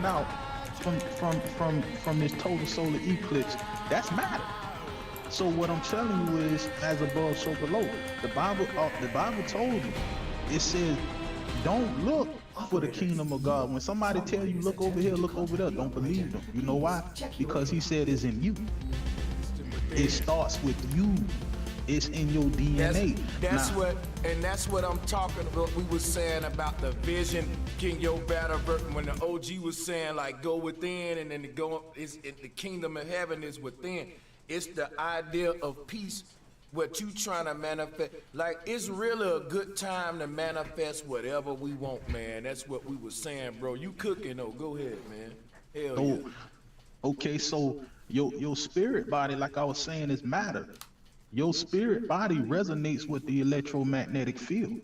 coming out from this total solar eclipse, that's matter. So what I'm telling you is, as above, so below. The Bible told you. It says, don't look for the kingdom of God. When somebody tell you look over here, look over there, don't believe them. You know why? Because he said it's in you. It starts with you. It's in your DNA. That's what I'm talking about. We was saying about the vision, King Yo Battle, when the OG was saying like go within, and then the kingdom of heaven is within. It's the idea of peace. What you trying to manifest, like it's really a good time to manifest whatever we want, man. That's what we was saying, bro. You cooking though? Go ahead, man. Hell yeah. Okay, so your spirit body, like I was saying, is matter. Your spirit body resonates with the electromagnetic field.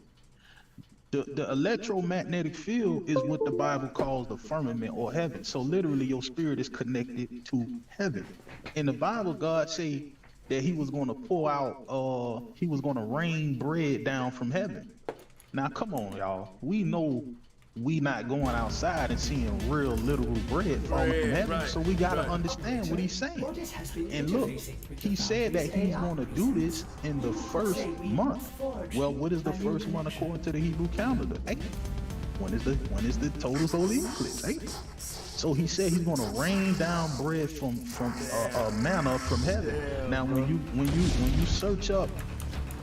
The electromagnetic field is what the Bible calls the firmament or heaven. So literally, your spirit is connected to heaven. In the Bible, God say that he was going to pour out, he was going to rain bread down from heaven. Now, come on, y'all. We know we not going outside and seeing real literal bread falling from heaven. Right, so we got to understand what he's saying. And look, he said that he's going to do this in the first month. Well, what is the first month according to the Hebrew calendar? April. When is the total solar eclipse? April. So he said he's going to rain down bread from manna from heaven. Now, when you search up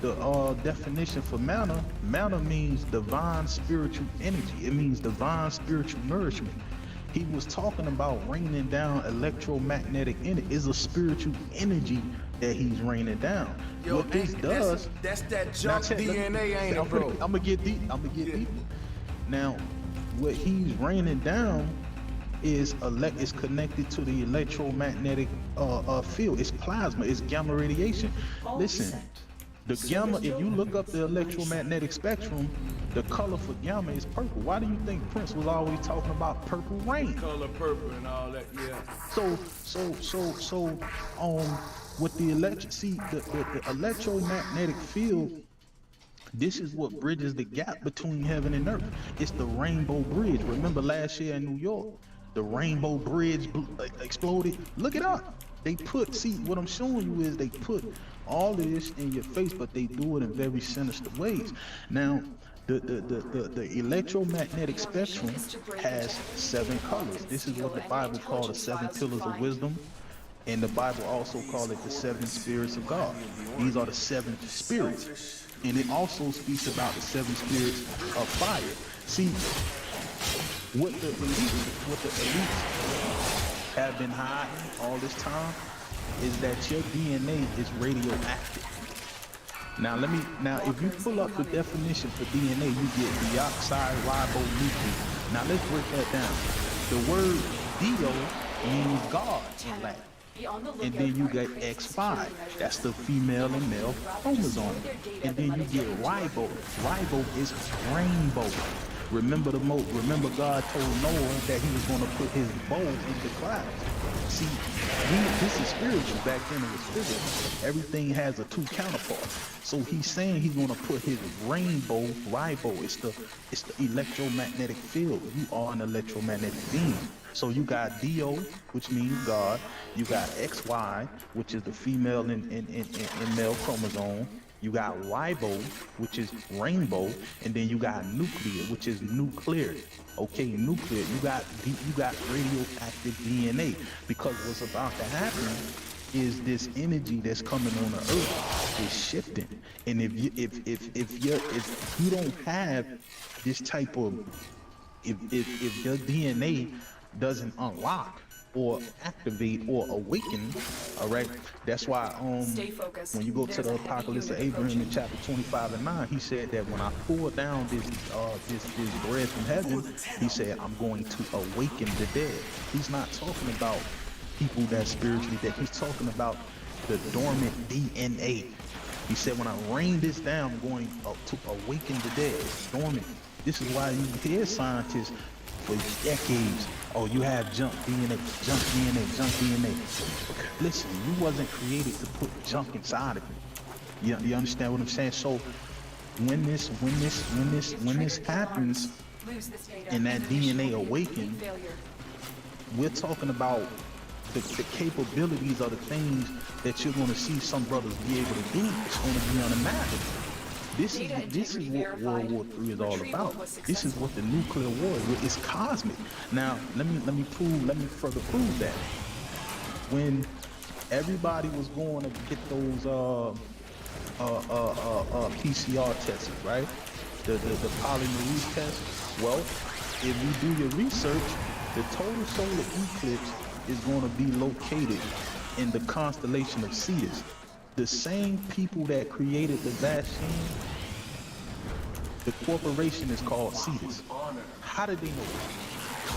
the definition for manna means divine spiritual energy. It means divine spiritual nourishment. He was talking about raining down electromagnetic energy. It's a spiritual energy that he's raining down. Yo, what this does, that's that junk DNA, ain't it, bro? I'm gonna get deep. Now, what he's raining down is connected to the electromagnetic field. It's plasma. It's gamma radiation. Listen, the gamma. If you look up the electromagnetic spectrum, the color for gamma is purple. Why do you think Prince was always talking about purple rain? Color purple and all that. Yeah. So with the the electromagnetic field. This is what bridges the gap between heaven and earth. It's the Rainbow Bridge. Remember last year in New York, the Rainbow Bridge exploded? Look it up. See, what I'm showing you is they put all of this in your face, but they do it in very sinister ways. Now, the electromagnetic spectrum has 7 colors. This is what the Bible calls the 7 pillars of wisdom. And the Bible also calls it the 7 spirits of God. These are the 7 spirits. And it also speaks about the 7 spirits of fire. See, what the elites have been hiding all this time is that your DNA is radioactive. Now if you pull up the definition for DNA, you get deoxyribonucleic. Now let's break that down. The word deo means God in Latin. And then you get X5, that's the female and male chromosome. And then you get ribo. Ribo is rainbow. Remember God told Noah that he was going to put his bow in the clouds. See, this is spiritual. Back then it was physical. Everything has a 2 counterpart. So he's saying he's going to put his rainbow, ribo. It's the electromagnetic field. You are an electromagnetic being. So you got DO, which means God. You got XY, which is the female and male chromosome. You got ribo, which is rainbow, and then you got nuclear, which is nuclear. Okay, nuclear. You got radioactive DNA, because what's about to happen is this energy that's coming on the earth is shifting. And if you don't have this type of if your DNA doesn't unlock or activate or awaken, all right, that's why when you go to the Apocalypse of Abraham in chapter 25 and 9, he said that when I pour down this bread from heaven, he said I'm going to awaken the dead. He's not talking about people that spiritually dead. He's talking about the dormant DNA. He said when I rain this down, I'm going to awaken the dead. It's dormant. This is why you hear scientists for decades, oh, you have junk DNA. Listen, you wasn't created to put junk inside of you. You understand what I'm saying? So when this happens and that DNA awakens, we're talking about the capabilities of the things that you're going to see some brothers be able to do. It's going to be unimaginable. This is what World War III is all about. This is what the nuclear war is. It's cosmic. Now, let me further prove that. When everybody was going to get those PCR tests, right? The polymerase test. Well, if you do your research, the total solar eclipse is going to be located in the constellation of Cetus. The same people that created the vaccine, the corporation is called Cetus. How did they know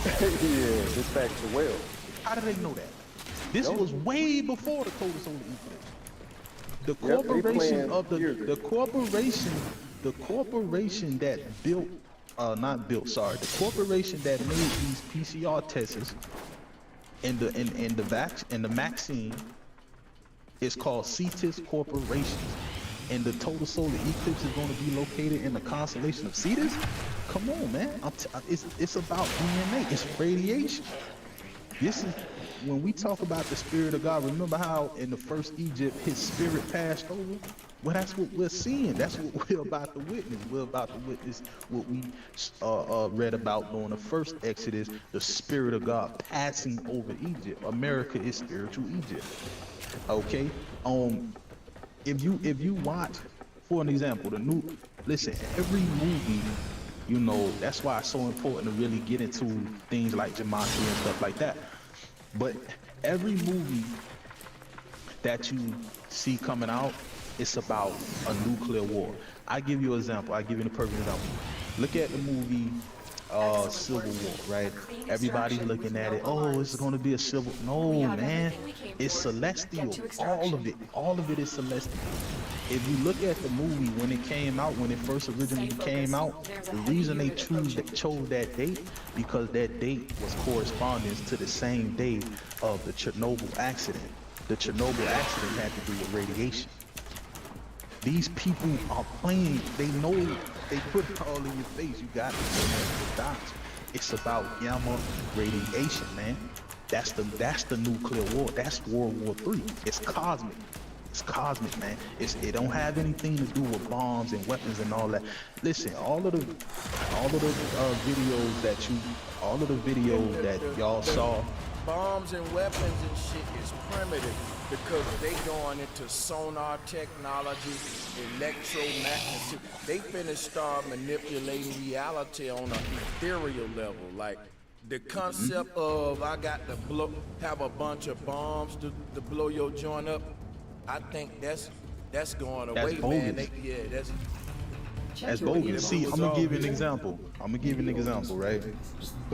that? Yeah, it's back to well. How did they know that? This was way before the total solar eclipse. The corporation the corporation that built, the corporation that made these PCR tests and the vaccine is called Cetus Corporation. And the total solar eclipse is going to be located in the constellation of Cetus? Come on, man. It's about DNA. It's radiation. This is, when we talk about the spirit of God, remember how in the first Egypt, his spirit passed over? Well, that's what we're seeing. That's what we're about to witness. We're about to witness what we read about during the first Exodus, the spirit of God passing over Egypt. America is spiritual Egypt. Okay? If you watch, for an example, listen, every movie, you know, that's why it's so important to really get into things like gematria and stuff like that. But every movie that you see coming out, it's about a nuclear war. I give you an example. I give you a perfect example. Look at the movie Civil War, right? Everybody's looking at it. Oh, it's going to be a civil. No, man. It's celestial. All of it is celestial. If you look at the movie when it came out, when it first originally came out, the reason they chose that date, because that date was correspondence to the same day of the Chernobyl accident. The Chernobyl accident had to do with radiation. These people are playing, they know, they put it all in your face. You got the dots. It's about gamma radiation, man. That's the nuclear war. That's World War III. It's cosmic. It's cosmic, man. It don't have anything to do with bombs and weapons and all that. Listen, all of the videos that y'all saw. Bombs and weapons and shit is primitive because they going into sonar technology, electromagnetic. They finna start manipulating reality on an ethereal level. Like the concept of I got to have a bunch of bombs to blow your joint up. I think that's going away, man. That's bogus. See, I'm gonna give you an example. Right?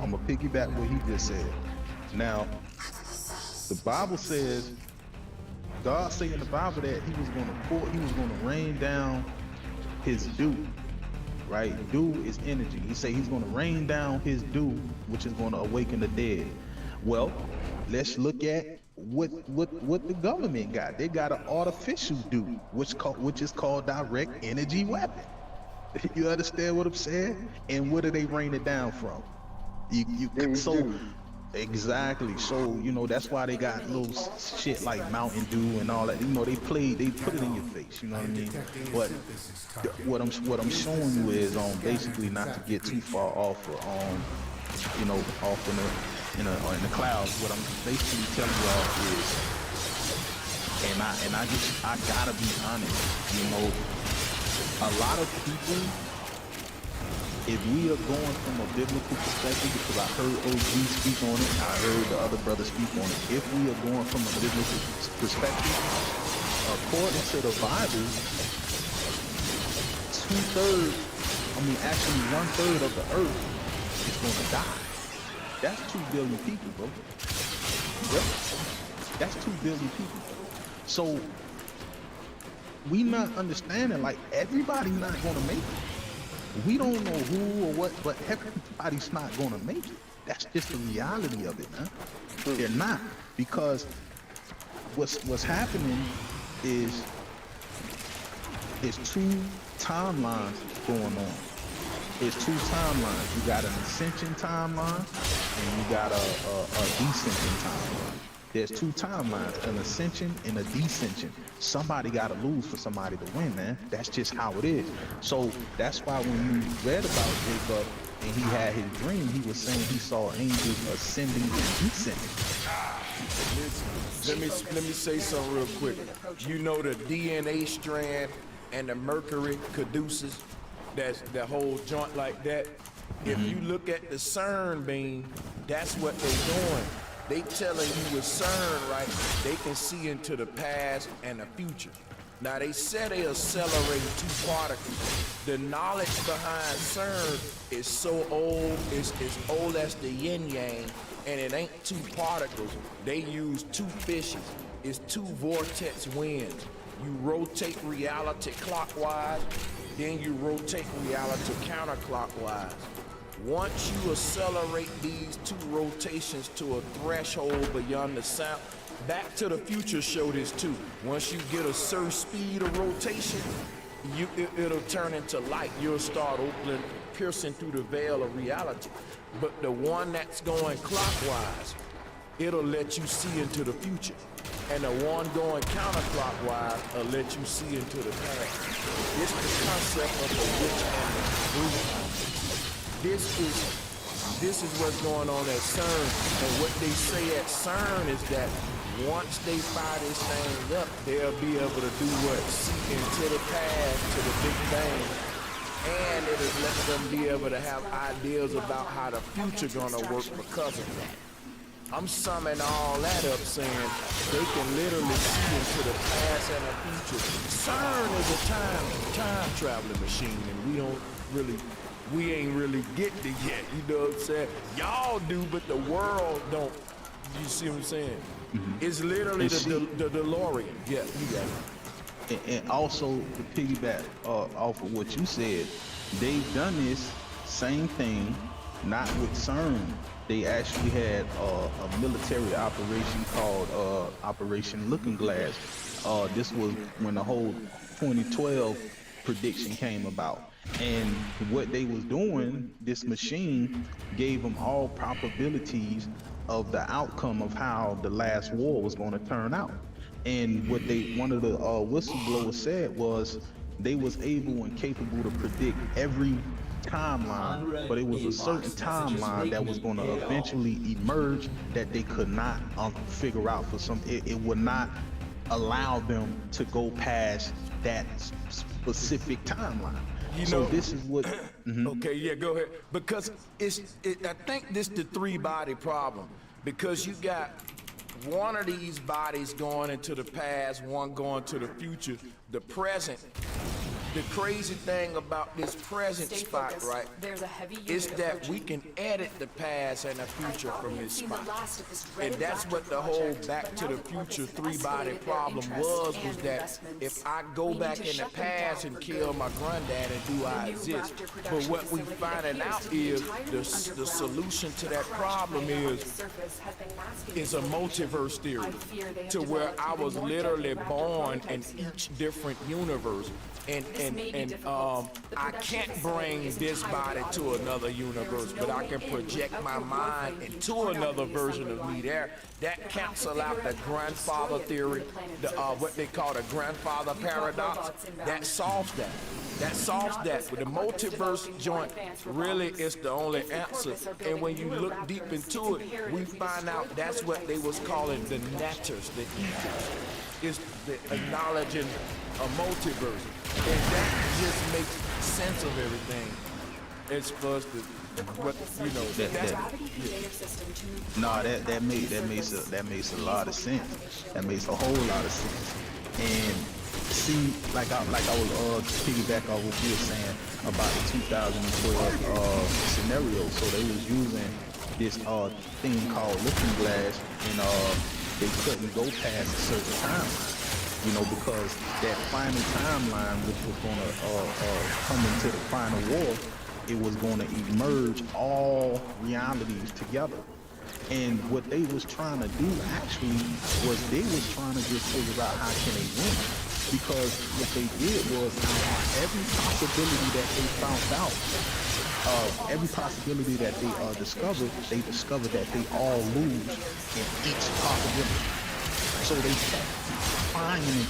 I'm gonna piggyback what he just said. Now, the Bible says, God said in the Bible that he was gonna rain down his dew, right? Dew is energy. He said he's gonna rain down his dew, which is gonna awaken the dead. Well, let's look at what the government got. They got an artificial dew, which is called direct energy weapon. You understand what I'm saying? And where do they rain it down from? Exactly. So, you know, that's why they got little shit like Mountain Dew and all that. You know, they put it in your face, you know what I mean? But what I'm showing you is basically not to get too far off you know, off in the clouds. What I'm basically telling y'all is, and I gotta be honest, you know, a lot of people, if we are going from a biblical perspective, because I heard OG speak on it, I heard the other brothers speak on it. If we are going from a biblical perspective, according to the Bible, 1/3 of the earth is going to die. That's 2 billion people, bro. Yep. That's 2 billion people. So we not understanding, like, everybody's not going to make it. We don't know who or what, but everybody's not gonna make it. That's just the reality of it, man. They're not, because what's happening is 2 timelines going on. It's two timelines. You got an ascension timeline and you got a descension timeline. There's two timelines, an ascension and a descension. Somebody got to lose for somebody to win, man. That's just how it is. So that's why when you read about Jacob and he had his dream, he was saying he saw angels ascending and descending. Let me say something real quick. You know the DNA strand and the mercury caduceus, that's the whole joint like that. If you look at the CERN beam, that's what they're doing. They telling you with CERN, right, they can see into the past and the future. Now they said they accelerate two particles. The knowledge behind CERN is so old, it's as old as the yin yang, and it ain't two particles. They use two fishes. It's two vortex winds. You rotate reality clockwise, then you rotate reality counterclockwise. Once you accelerate these two rotations to a threshold beyond the sound, Back to the Future showed this too. Once you get a certain speed of rotation, it'll turn into light. You'll start piercing through the veil of reality. But the one that's going clockwise, it'll let you see into the future. And the one going counterclockwise will let you see into the past. It's the concept of the witch and the brute. This is what's going on at CERN. And what they say at CERN is that once they fire this thing up, they'll be able to do what? See into the past, to the Big Bang. And it'll let them be able to have ideas about how the future gonna work because of that. I'm summing all that up saying they can literally see into the past and the future. CERN is a time traveling machine, and we ain't really getting it yet. You know what I'm saying? Y'all do, but the world don't. You see what I'm saying? Mm-hmm. It's literally the DeLorean. Yeah, you got it. And also to piggyback off of what you said, they've done this same thing, not with CERN. They actually had a military operation called Operation Looking Glass. This was when the whole 2012 prediction came about. And what they was doing, this machine gave them all probabilities of the outcome of how the last war was going to turn out. And what one of the whistleblowers said was they was able and capable to predict every timeline, but it was a certain timeline that was going to eventually emerge that they could not figure out for some. It would not allow them to go past that specific timeline. So this is what. Okay, yeah, go ahead. Because I think this the three-body problem. Because you got one of these bodies going into the past, one going to the future, the present. The crazy thing about this present spot, right, is that we can edit the past and the future from this spot. And that's what the whole Back to the Future three-body problem was that if I go back in the past and kill my granddad, and do I exist? But what we finding out is the solution to that problem is a multiverse theory, to where I was literally born in each different universe. And I can't bring this body to another universe, but I can project my mind into another version of me there. That cancel out the grandfather theory, what they call the grandfather paradox. That solves that. That solves that. But the multiverse joint really is the only answer. And when you look deep into it, we find out that's what they was calling the netters, the ethers. Is the acknowledging a multiverse. And that just makes sense of everything. It's for us to, what, you know, that makes a lot of sense. That makes a whole lot of sense. And see, like I was piggyback off what you were saying about the 2012 scenario. So they was using this thing called Looking Glass, and they couldn't go past a certain timeline. You know, because that final timeline, which was going to come into the final war, it was going to emerge all realities together. And what they was trying to do actually was they was trying to just figure out how can they win. because what they did was every possibility that they found out, every possibility that they discovered, they discovered that they all lose in each possibility. So they kept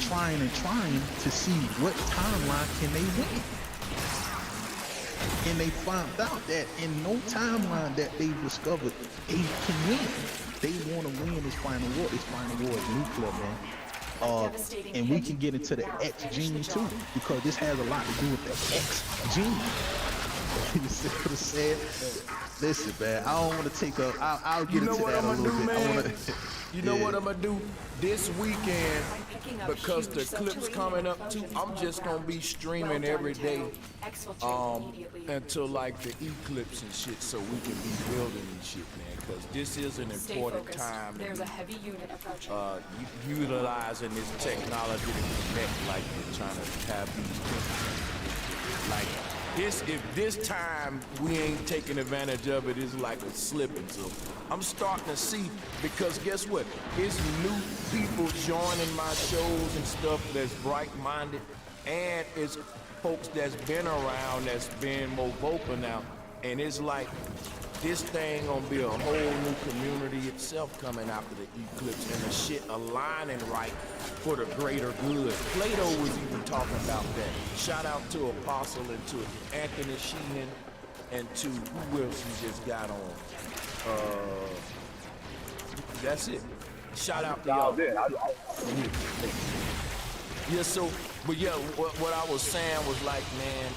trying and trying to see what timeline can they win. And they found out that in no timeline that they discovered they can win. They want to win this final war. This final war is nuclear, man. And we can get into the X gene too, because this has a lot to do with the X gene. You see what I'm saying? Listen, man, I don't want to take up. I'll get into that a little bit. You know what I'm gonna do this weekend, because the clip's coming up too. I'm just gonna be streaming every day until like the eclipse and shit, so we can be building and shit, man. Because this is an important time to be utilizing this technology to connect, like we're trying to have these things. Like this, if this time we ain't taking advantage of it, it's like a slipping. So I'm starting to see, because guess what? It's new people joining my shows and stuff that's bright-minded, and it's folks that's been around that's been more vocal now, and it's like this thing gonna be a whole new community itself coming after the eclipse, and the shit aligning right for the greater good. Plato was even talking about that. Shout out to Apostle and to Anthony Sheenan and to who else you just got on. That's it. Shout out to y'all. Yeah, so, but yeah, what I was saying was like, man,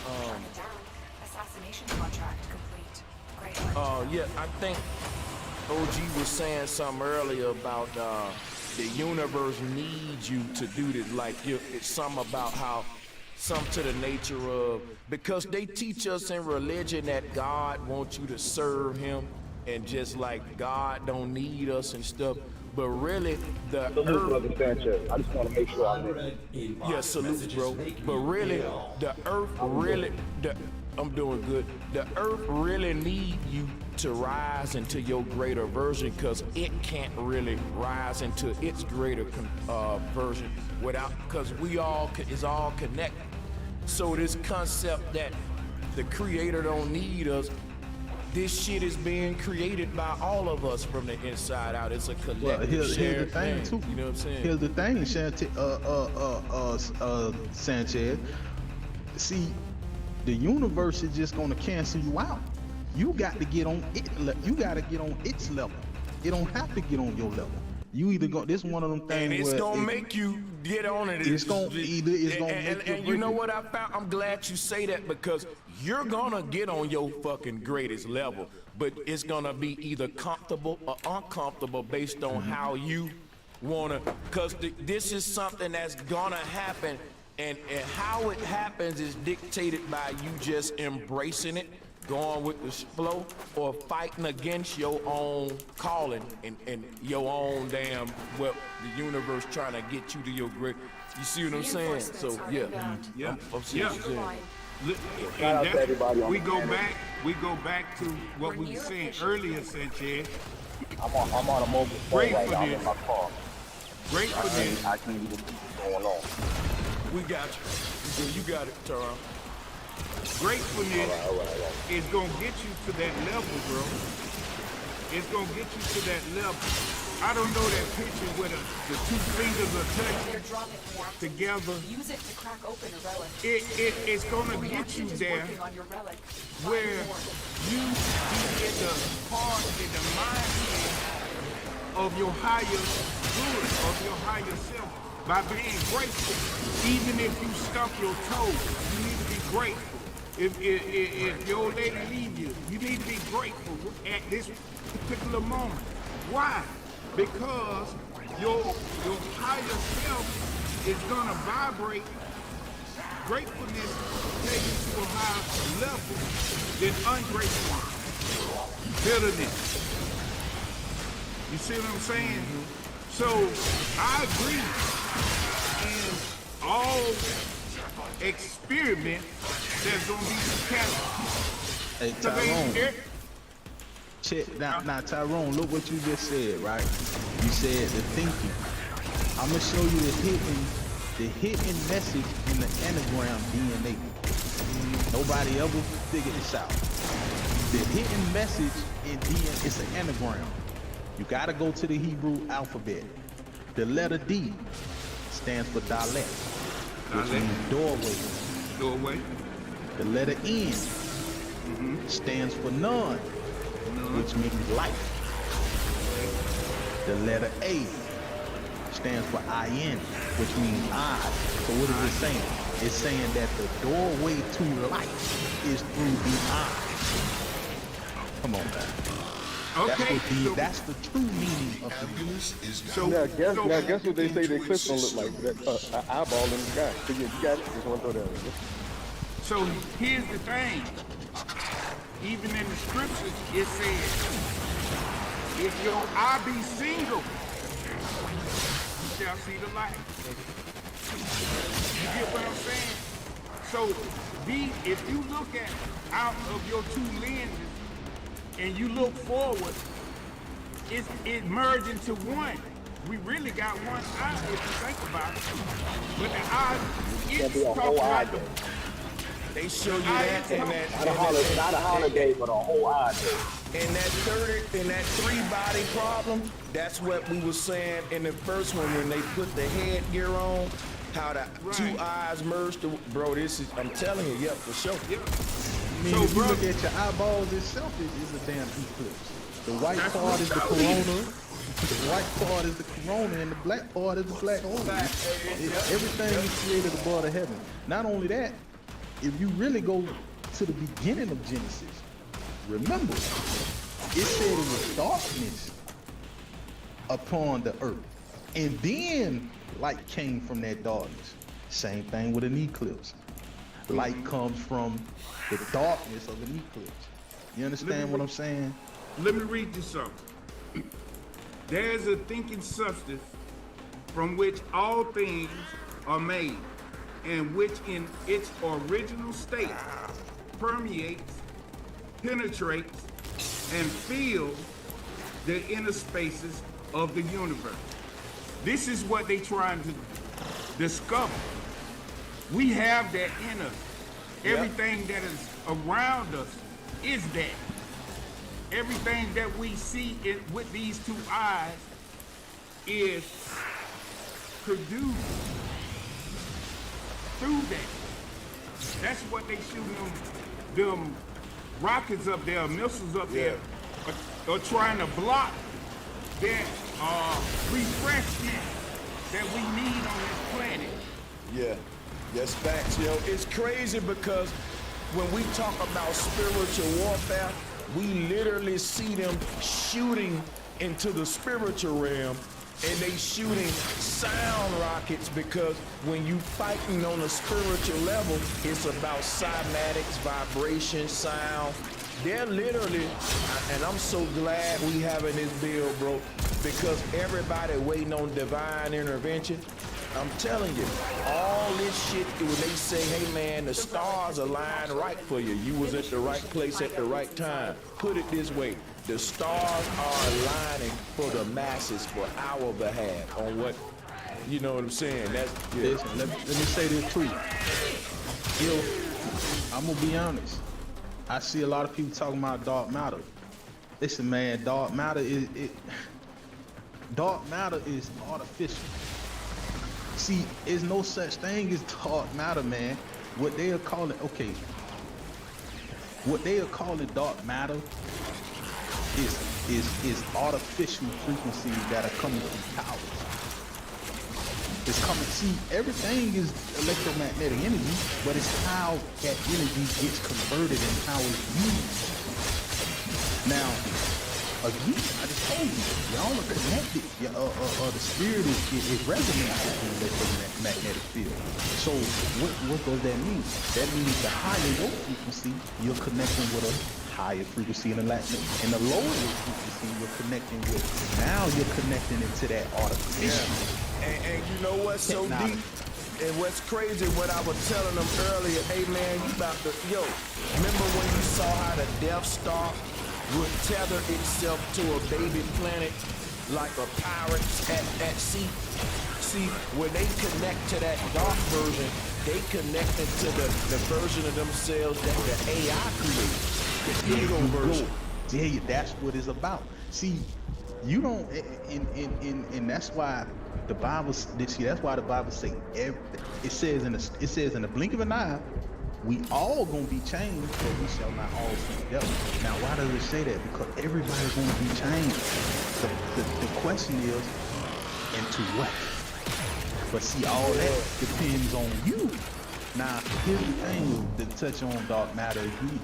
assassination contract complete. Great. yeah, I think OG was saying something earlier about the universe needs you to do this. Like, it's something about how, some to the nature of, because they teach us in religion that God wants you to serve him, and just like God don't need us and stuff. But really, the Salute, Brother Sanchez. I just want to make sure I know. yeah, salute, bro. But really, the earth really, I'm doing good. The earth really need you to rise into your greater version, because it can't really rise into its greater version without, because we all is all connected. So this concept that the Creator don't need us, this shit is being created by all of us from the inside out. It's a collective, Well, here's the thing too. You know what I'm saying? Here's the thing, Sanchez. See, the universe is just gonna cancel you out. You got to get on it. You got to get on its level. It don't have to get on your level. You either go. This one of them things. And it's where gonna make you get on it. It's gonna make you. And you know what I found? I'm glad you say that, because you're gonna get on your fucking greatest level, but it's gonna be either comfortable or uncomfortable based on how you wanna. Cause this is something that's gonna happen, and how it happens is dictated by you just embracing it, going with the flow, or fighting against your own calling and your own damn, well, the universe trying to get you to your great. You see what I'm saying? So yeah, I'm serious. Shout out to everybody on we the go panel. back to what we were saying earlier, Sanchez. I'm on a mobile phone Great right for now. I'm this. in my car. Great for this. I can't even see what's going on. We got you. You got it, Tara. Gratefulness All right. is gonna get you to that level, bro. It's gonna get you to that level. I don't know that picture where the two fingers are touching together. Use it to crack open a relic. It's gonna get you there Working on your relic. where you be in the heart, in the mindset of your higher good, of your higher self, by being grateful. Even if you stump your toes, you need to be grateful. If your old lady leave you, you need to be grateful at this particular moment. Why? Because your higher self is gonna vibrate. Gratefulness take you to a higher level than ungratefulness. Bitterness. You see what I'm saying? So I agree. In all experiment, there's gonna be some catalyst. Hey, Tyrone. Check now, Tyrone. Look what you just said, right? You said the thinking. I'm gonna show you the hidden the hidden message in the anagram DNA. Nobody ever figured this out. The hidden message in DNA is an anagram. You gotta go to the Hebrew alphabet. The letter D stands for Dalet, which means doorway. Doorway. The letter N stands for none, which means life. The letter A stands for IN, which means I. So what is it saying? It's saying that the doorway to life is through the eye. Come on, man. Okay. That's the true meaning of the Now guess what they say the eclipse gonna look like? That eyeball in the sky. So you got it. Just want to throw that in. So here's the thing. Even in the scriptures, it says, if your eye be single, you shall see the light. You get what I'm saying? So if you look at out of your two lenses and you look forward, it merged into one. We really got one eye if you think about it. But the eye, it's talking about the... They show you that in that Not a holiday, but a whole eye day. in that three-body problem. That's what we were saying in the first one when they put the headgear on. How the two eyes merged. Bro, this is, I'm telling you, yeah, for sure. Yeah. I mean, So, if you bro, look at your eyeballs itself, it's a damn eclipse. The white part is the corona, the white part is the corona, and the black part is the black hole. Everything is created above the heaven. Not only that, if you really go to the beginning of Genesis, remember, it said it was darkness upon the earth. And then light came from that darkness. Same thing with an eclipse. Light comes from the darkness of an eclipse. You understand what I'm saying? let me read you something. There's a thinking substance from which all things are made, and which in its original state permeates, penetrates, and fills the inner spaces of the universe. This is what they're trying to discover. We have that in us. Everything that is around us is that. Everything that we see with these two eyes is produced through that. That's what they shooting them rockets up there, missiles up there, are trying to block that refreshment that we need on this planet. Yeah, yes, facts, yo. It's crazy because when we talk about spiritual warfare, we literally see them shooting into the spiritual realm, and they shooting sound rockets, because when you fighting on a spiritual level, it's about cymatics, vibration, sound. They're literally, and I'm so glad we having this bill, bro, because everybody waiting on divine intervention. I'm telling you, all this shit, when they say, hey man, the stars align right for you. You was at the right place at the right time. Put it this way, the stars are aligning for the masses, for our behalf, on what, you know what I'm saying? That's, yeah. Listen, let me say this too. Yo, I'm gonna be honest. I see a lot of people talking about dark matter. Listen, man, dark matter is artificial. See, there's no such thing as dark matter, man. What they'll call it, okay. What they'll call it dark matter is artificial frequencies that are coming from towers. It's coming. See, everything is electromagnetic energy, but it's how that energy gets converted and how it's used. Now, again, I just told you, y'all are connected. The spirit is resonates with the electromagnetic field. So what does that mean? That means the higher your frequency, you're connecting with a higher frequency in the lower your frequency, you're connecting with. Now you're connecting into that artificial. Yeah. And you know what's so deep? And what's crazy, what I was telling them earlier, hey man, you about to, remember when you saw how the Death Star would tether itself to a baby planet like a pirate at sea. See, when they connect to that dark version, they connected to the version of themselves that the AI created, the ego version. Yeah, that's what it's about. See, you don't, and that's why the Bible. See, that's why the Bible say it says in the blink of an eye, we all gonna be changed, but we shall not all be together. Now, why does it say that? Because everybody's gonna be changed. The question is, into what? But see, all that depends on you. Now, here's the thing to touch on dark matter again.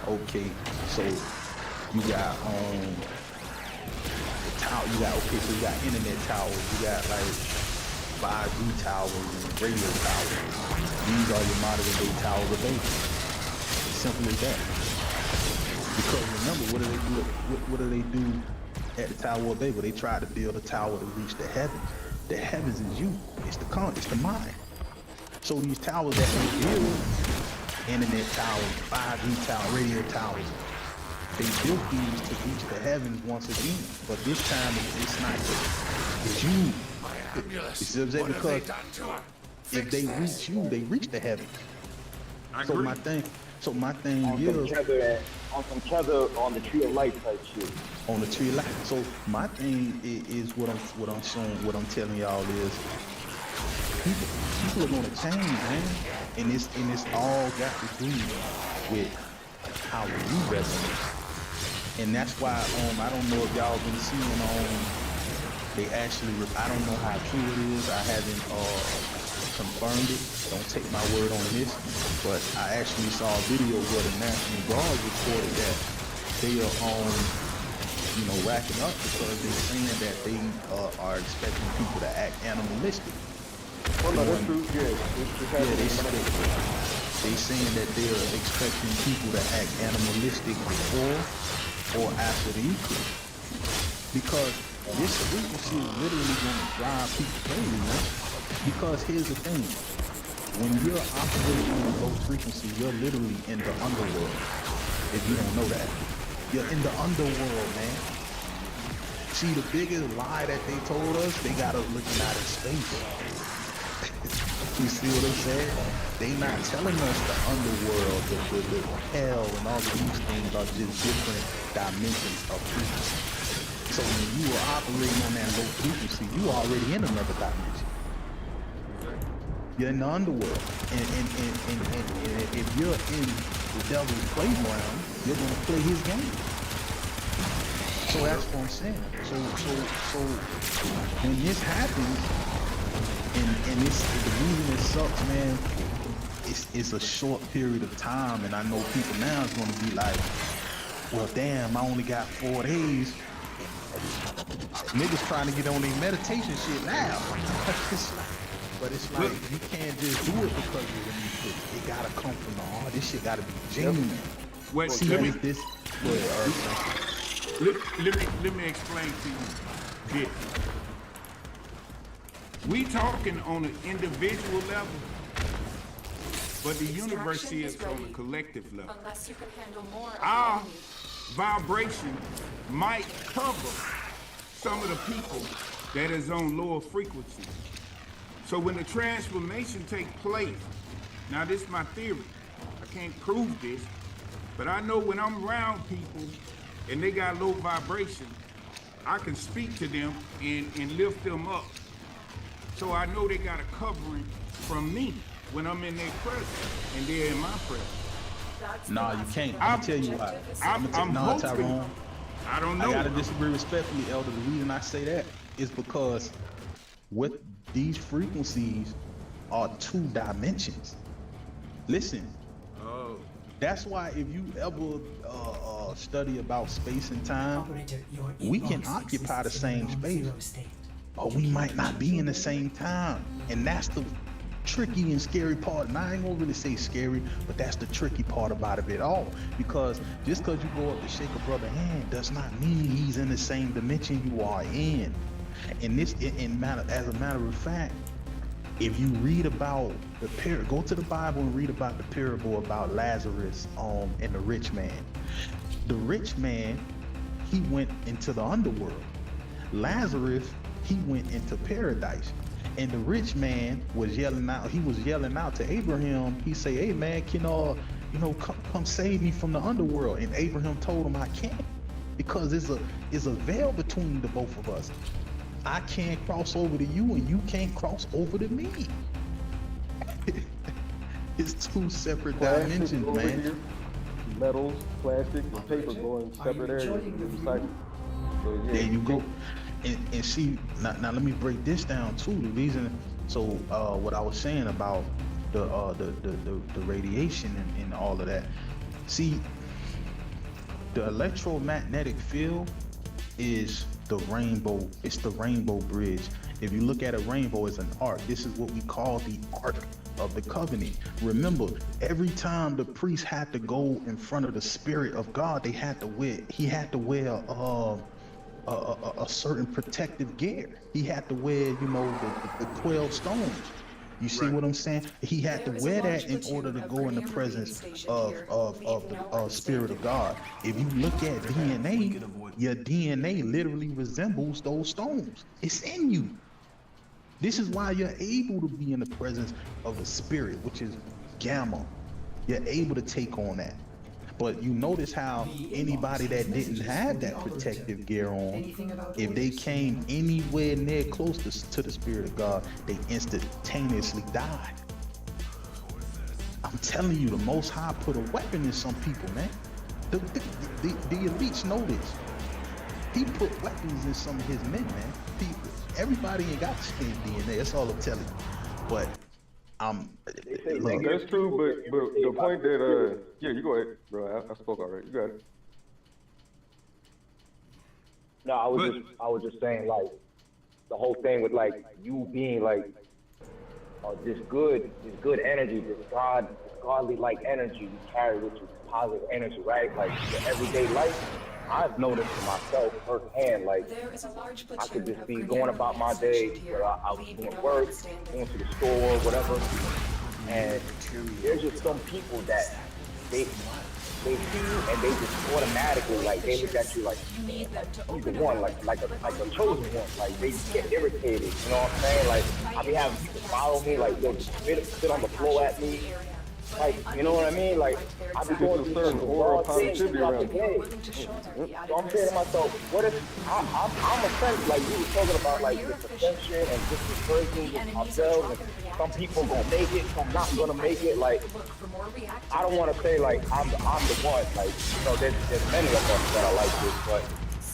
Okay, so you got you got internet towers, you got like 5G towers and radio towers. These are your modern day towers of data. Simple as that. Because remember, what do they do at the Tower of Babel? They try to build a tower to reach the heavens. The heavens is you. It's the mind. So these towers that they build, internet towers, 5G towers, radio towers, they built these to reach the heavens once again. But this time it's not it's you. It's because if they reach you, they reach the heavens. So my thing is on some tether on the tree of life type shit. On the tree of life. So my thing is what I'm showing, what I'm telling y'all is people are gonna change, man. And it's all got to do with how you resonate. And that's why I don't know if y'all been seeing they actually, I don't know how true it is. I haven't confirmed it. Don't take my word on this. But I actually saw a video where the National Guard reported that they are racking up because they're saying that they are expecting people to act animalistic. Oh no, that's true. Yeah, they saying that they're expecting people to act animalistic before or after the eclipse. Because this frequency is literally going to drive people crazy, man. Because here's the thing. When you're operating on low frequency, you're literally in the underworld. If you don't know that. You're in the underworld, man. See, the biggest lie that they told us, they got us looking out in space. You see what I'm saying? They not telling us the underworld, the hell, and all of these things are just different dimensions of frequency. So when you are operating on that low frequency, you are already in another dimension. You're in the underworld. And if you're in the devil's playground, you're going to play his game. So that's what I'm saying. So when this happens, and the reason it sucks, man, it's a short period of time, and I know people now is going to be like, well, damn, I only got 4 days. Niggas trying to get on their meditation shit now. But it's like, you can't just do it because you're in these shit. It gotta come from the heart. This shit gotta be genuine. Well, see, let me explain to you this. We talking on an individual level, but the universe is on a collective level. Unless you can handle more of Our the enemy. vibration might cover some of the people that is on lower frequencies. So when the transformation takes place, now this is my theory, I can't prove this, but I know when I'm around people and they got low vibration, I can speak to them and lift them up. So I know they got a covering from me when I'm in their presence and they're in my presence. Nah, you can't. I'm gonna tell you why. I'm hoping. Tyrone, I don't know. I gotta disagree respectfully, Elder. The reason I say that is because with these frequencies are 2 dimensions. Listen. Oh. That's why if you ever study about space and time, we can occupy the same space, but we might not be in the same time. And that's the tricky and scary part. And I ain't gonna really say scary, but that's the tricky part about it all. Because just because you go up to shake a brother's hand does not mean he's in the same dimension you are in. And this, as a matter of fact, if you read about go to the Bible and read about the parable about Lazarus and the rich man. The rich man, he went into the underworld. Lazarus, he went into paradise. And the rich man was yelling out, he was yelling out to Abraham. He say, hey man, can come save me from the underworld. And Abraham told him, I can't, because there's a veil between the both of us. I can't cross over to you and you can't cross over to me. It's two separate dimensions, man. Here, metals, plastic, and paper going separate areas. Recycle. So, yeah. There you go. And see, now let me break this down too. The reason, so what I was saying about the radiation and all of that. See, the electromagnetic field is the rainbow. It's the rainbow bridge. If you look at a rainbow as an arc, this is what we call the arc of the covenant. Remember, every time the priest had to go in front of the spirit of God, he had to wear a certain protective gear. He had to wear, the 12 stones. You see what I'm saying? He had to wear that in order to go in the presence of the spirit of God. If you look at DNA, your DNA literally resembles those stones. It's in you. This is why you're able to be in the presence of the spirit, which is gamma. You're able to take on that. But you notice how anybody that didn't have that protective gear on, if they came anywhere near close to the spirit of God, they instantaneously died. I'm telling you, the Most High put a weapon in some people, man. The elites know this. He put weapons in some of his men, man. Everybody ain't got the same DNA. That's all I'm telling you. But look, that's true, but the point that yeah, you go ahead, bro. I spoke already. You got it. No, I was just saying, like, the whole thing with like you being like this good energy, this godly like energy you carry, which is positive energy, right? Like your everyday life. I've noticed for myself firsthand, like, I could just be going about my day, where I was doing work, going to the store, whatever, and there's just some people that they see you and they just automatically, like, they look at you like, he's the one, like a chosen one, like, they get irritated, you know what I'm saying? Like, I be having people follow me, like, they'll just sit on the floor at me. Like, you know what I mean? Like, I be going through certain oral positivity around me. So I'm saying to myself, what if I'm offended? Like, we were talking about, like, this ascension and just encouraging ourselves, and some people gonna make it, some not gonna make it. Like, I don't want to say, like, I'm the one. Like, you know, there's many of us that are like this, but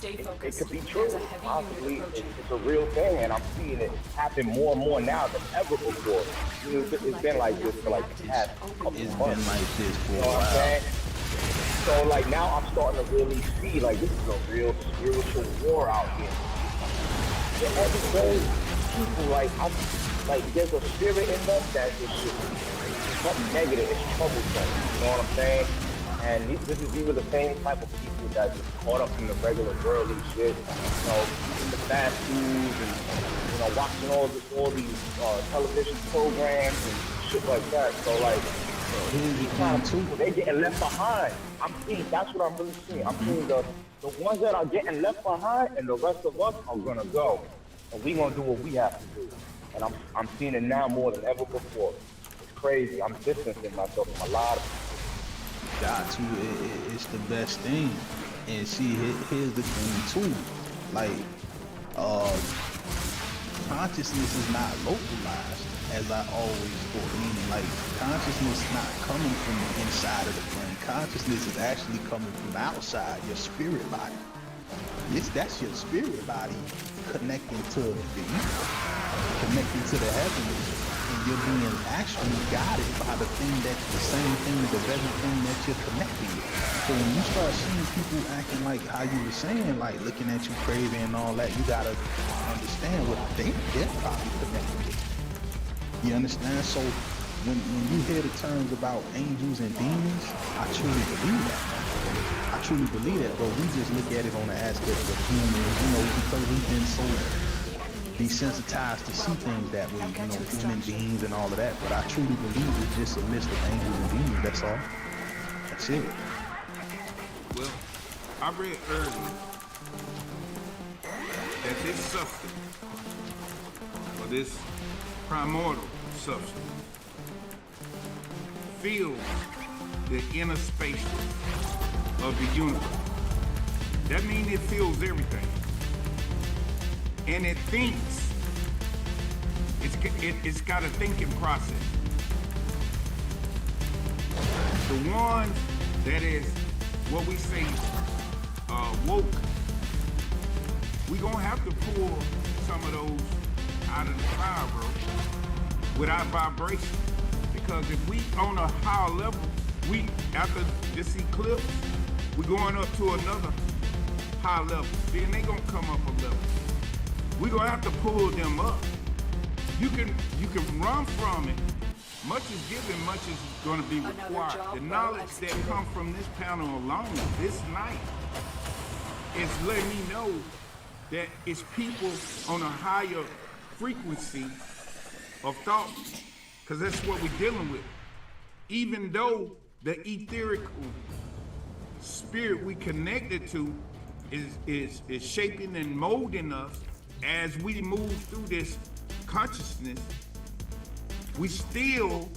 it could be true. Honestly, it's a real thing, and I'm seeing it happen more and more now than ever before. You know, it's been like this for like the past couple months. It's been like this for you know what I'm saying? So like now I'm starting to really see like this is a real spiritual war out here. And every day, people like there's a spirit in them that is just something negative. It's troublesome. You know what I'm saying? And these are the same type of people that just caught up in the regular worldly shit, you know, in the fast food and, you know, watching all these television programs and shit like that. So like, these kind of people, they getting left behind. I'm seeing, that's what I'm really seeing. I'm seeing the ones that are getting left behind, and the rest of us are gonna go, and we gonna do what we have to do. And I'm seeing it now more than ever before. It's crazy. I'm distancing myself from a lot of people. Got to. It's the best thing. And see, here's the thing too. Like, consciousness is not localized, as I always thought. Meaning, like, consciousness is not coming from the inside of the brain. Consciousness is actually coming from outside, your spirit body. That's your spirit body connecting to the ether, connecting to the heavens. And you're being actually guided by the same thing, the very thing that you're connecting with. So when you start seeing people acting like how you were saying, like looking at you crazy and all that, you gotta understand what they're probably connected with. You understand? So when you hear the terms about angels and demons, I truly believe that. I truly believe that, but we just look at it on the aspect of humans, you know, because we've been so desensitized to see things that way, you know, human beings and all of that. But I truly believe it's just a list of angels and demons, that's all. That's it. Well, I read earlier that this substance, or this primordial substance, fills the inner space of the universe. That means it fills everything. And it thinks. It's got a thinking process. The one that is what we say woke, we gonna have to pull some of those out of the fire, bro, with our vibration. Because if we on a higher level, we after this eclipse, we going up to another high level. Then they gonna come up a level. We gonna have to pull them up. You can run from it. Much is given, much is going to be required. The knowledge that comes from this panel alone, this night, is letting me know that it's people on a higher frequency of thought, because that's what we're dealing with. Even though the etherical spirit we connected to is shaping and molding us as we move through this consciousness, we still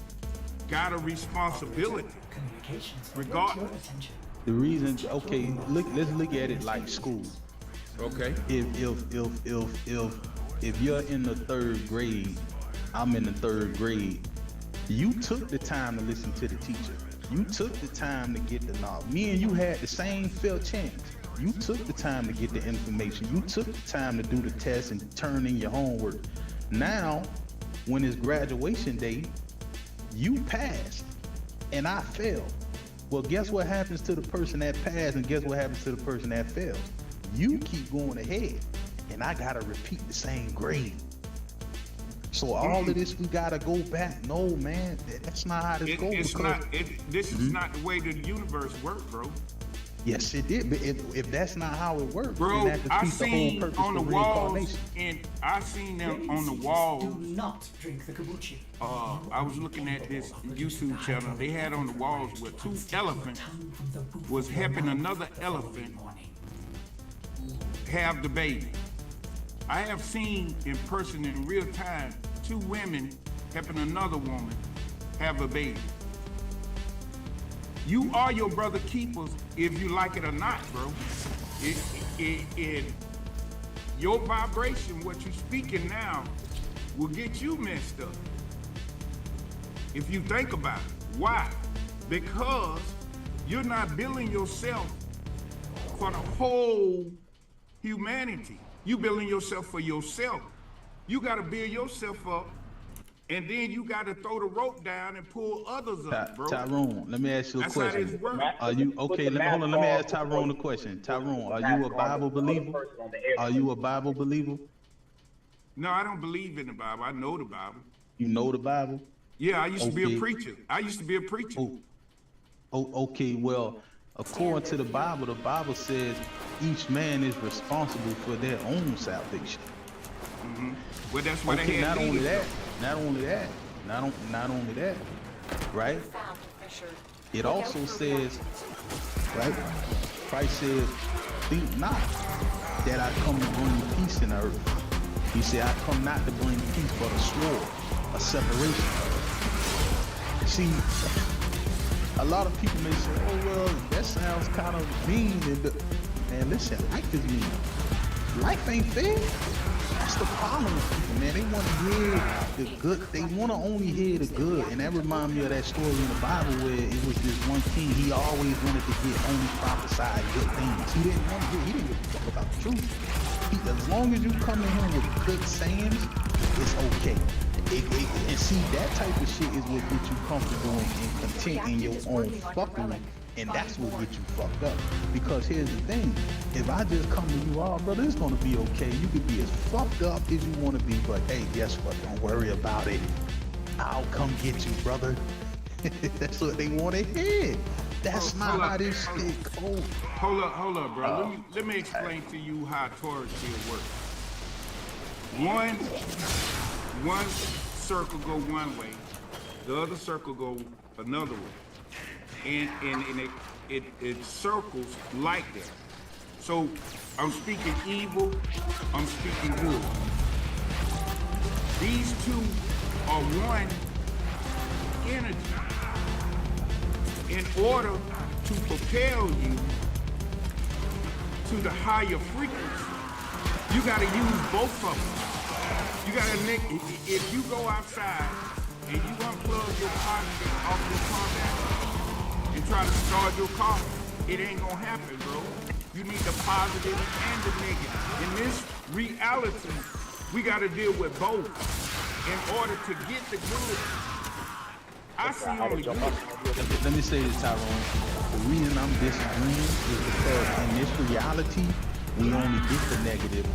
got a responsibility, regardless. The reason, okay, let's look at it like school. Okay. If you're in the 3rd grade, I'm in the 3rd grade, you took the time to listen to the teacher. You took the time to get the knowledge. Me and you had the same fair chance. You took the time to get the information. You took the time to do the test and turn in your homework. Now, when it's graduation day, you passed and I failed. Well, guess what happens to the person that passed and guess what happens to the person that failed? You keep going ahead and I gotta repeat the same grade. So all of this, we gotta go back. No, man, that's not how this goes. This is not the way the universe works, bro. Yes, it did. But if that's not how it works, bro, then that I defeats the whole seen purpose on the of walls, reincarnation. and I seen them on the walls. Do not drink the kombucha. I was looking at this YouTube channel. They had on the walls where 2 elephants was helping another elephant have the baby. I have seen in person in real time 2 women helping another woman have a baby. You are your brother keepers if you like it or not, bro. Your vibration, what you speaking now, will get you messed up. If you think about it. Why? Because you're not building yourself for the whole humanity. You building yourself for yourself. You gotta build yourself up, and then you gotta throw the rope down and pull others up, bro. Tyrone, let me ask you a That's how question. this works. Are you okay? Hold on. Let me ask Tyrone a question. Tyrone, are you a Bible believer? Are you a Bible believer? No, I don't believe in the Bible. I know the Bible. You know the Bible? Yeah, I used to be Okay. a preacher. Okay. Well, according to the Bible says each man is responsible for their own salvation. Well, that's what Okay, they had not only leaders that, not only that, right? Found Fisher. It also says, right? Christ says, think not that I come to bring peace in the earth. He said, I come not to bring peace, but a sword, a separation. See, a lot of people may say, oh, well, that sounds kind of mean. Man, listen, life is mean. Life ain't fair. That's the problem with people, man. They want to hear the good. They want to only hear the good. And that reminds me of that story in the Bible where it was this one king. He always wanted to get only prophesied good things. He didn't give a fuck about the truth. As long as you come to him with good sayings, it's okay. And see, that type of shit is what gets you comfortable and content in your own fuckery. And that's what gets you fucked up. Because here's the thing. If I just come to you, oh, brother, it's going to be okay. You can be as fucked up as you want to be. But, hey, guess what? Don't worry about it. I'll come get you, brother. That's what they want to hear. That's not how this shit goes. Hold up, bro. Let me explain to you how Taurus field works. One circle go one way, the other circle go another way. And it circles like that. So So I'm speaking evil, I'm speaking good. These two are one energy. In order to propel you to the higher frequency, you gotta use both of them. You gotta, if you go outside and you unplug your positive off your car battery and try to start your car, it ain't gonna happen, bro. You need the positive and the negative. In this reality, we gotta deal with both in order to get the good. I see only good. Let me say this, Tyrone. The reason I'm disagreeing is because in this reality, we only get the negative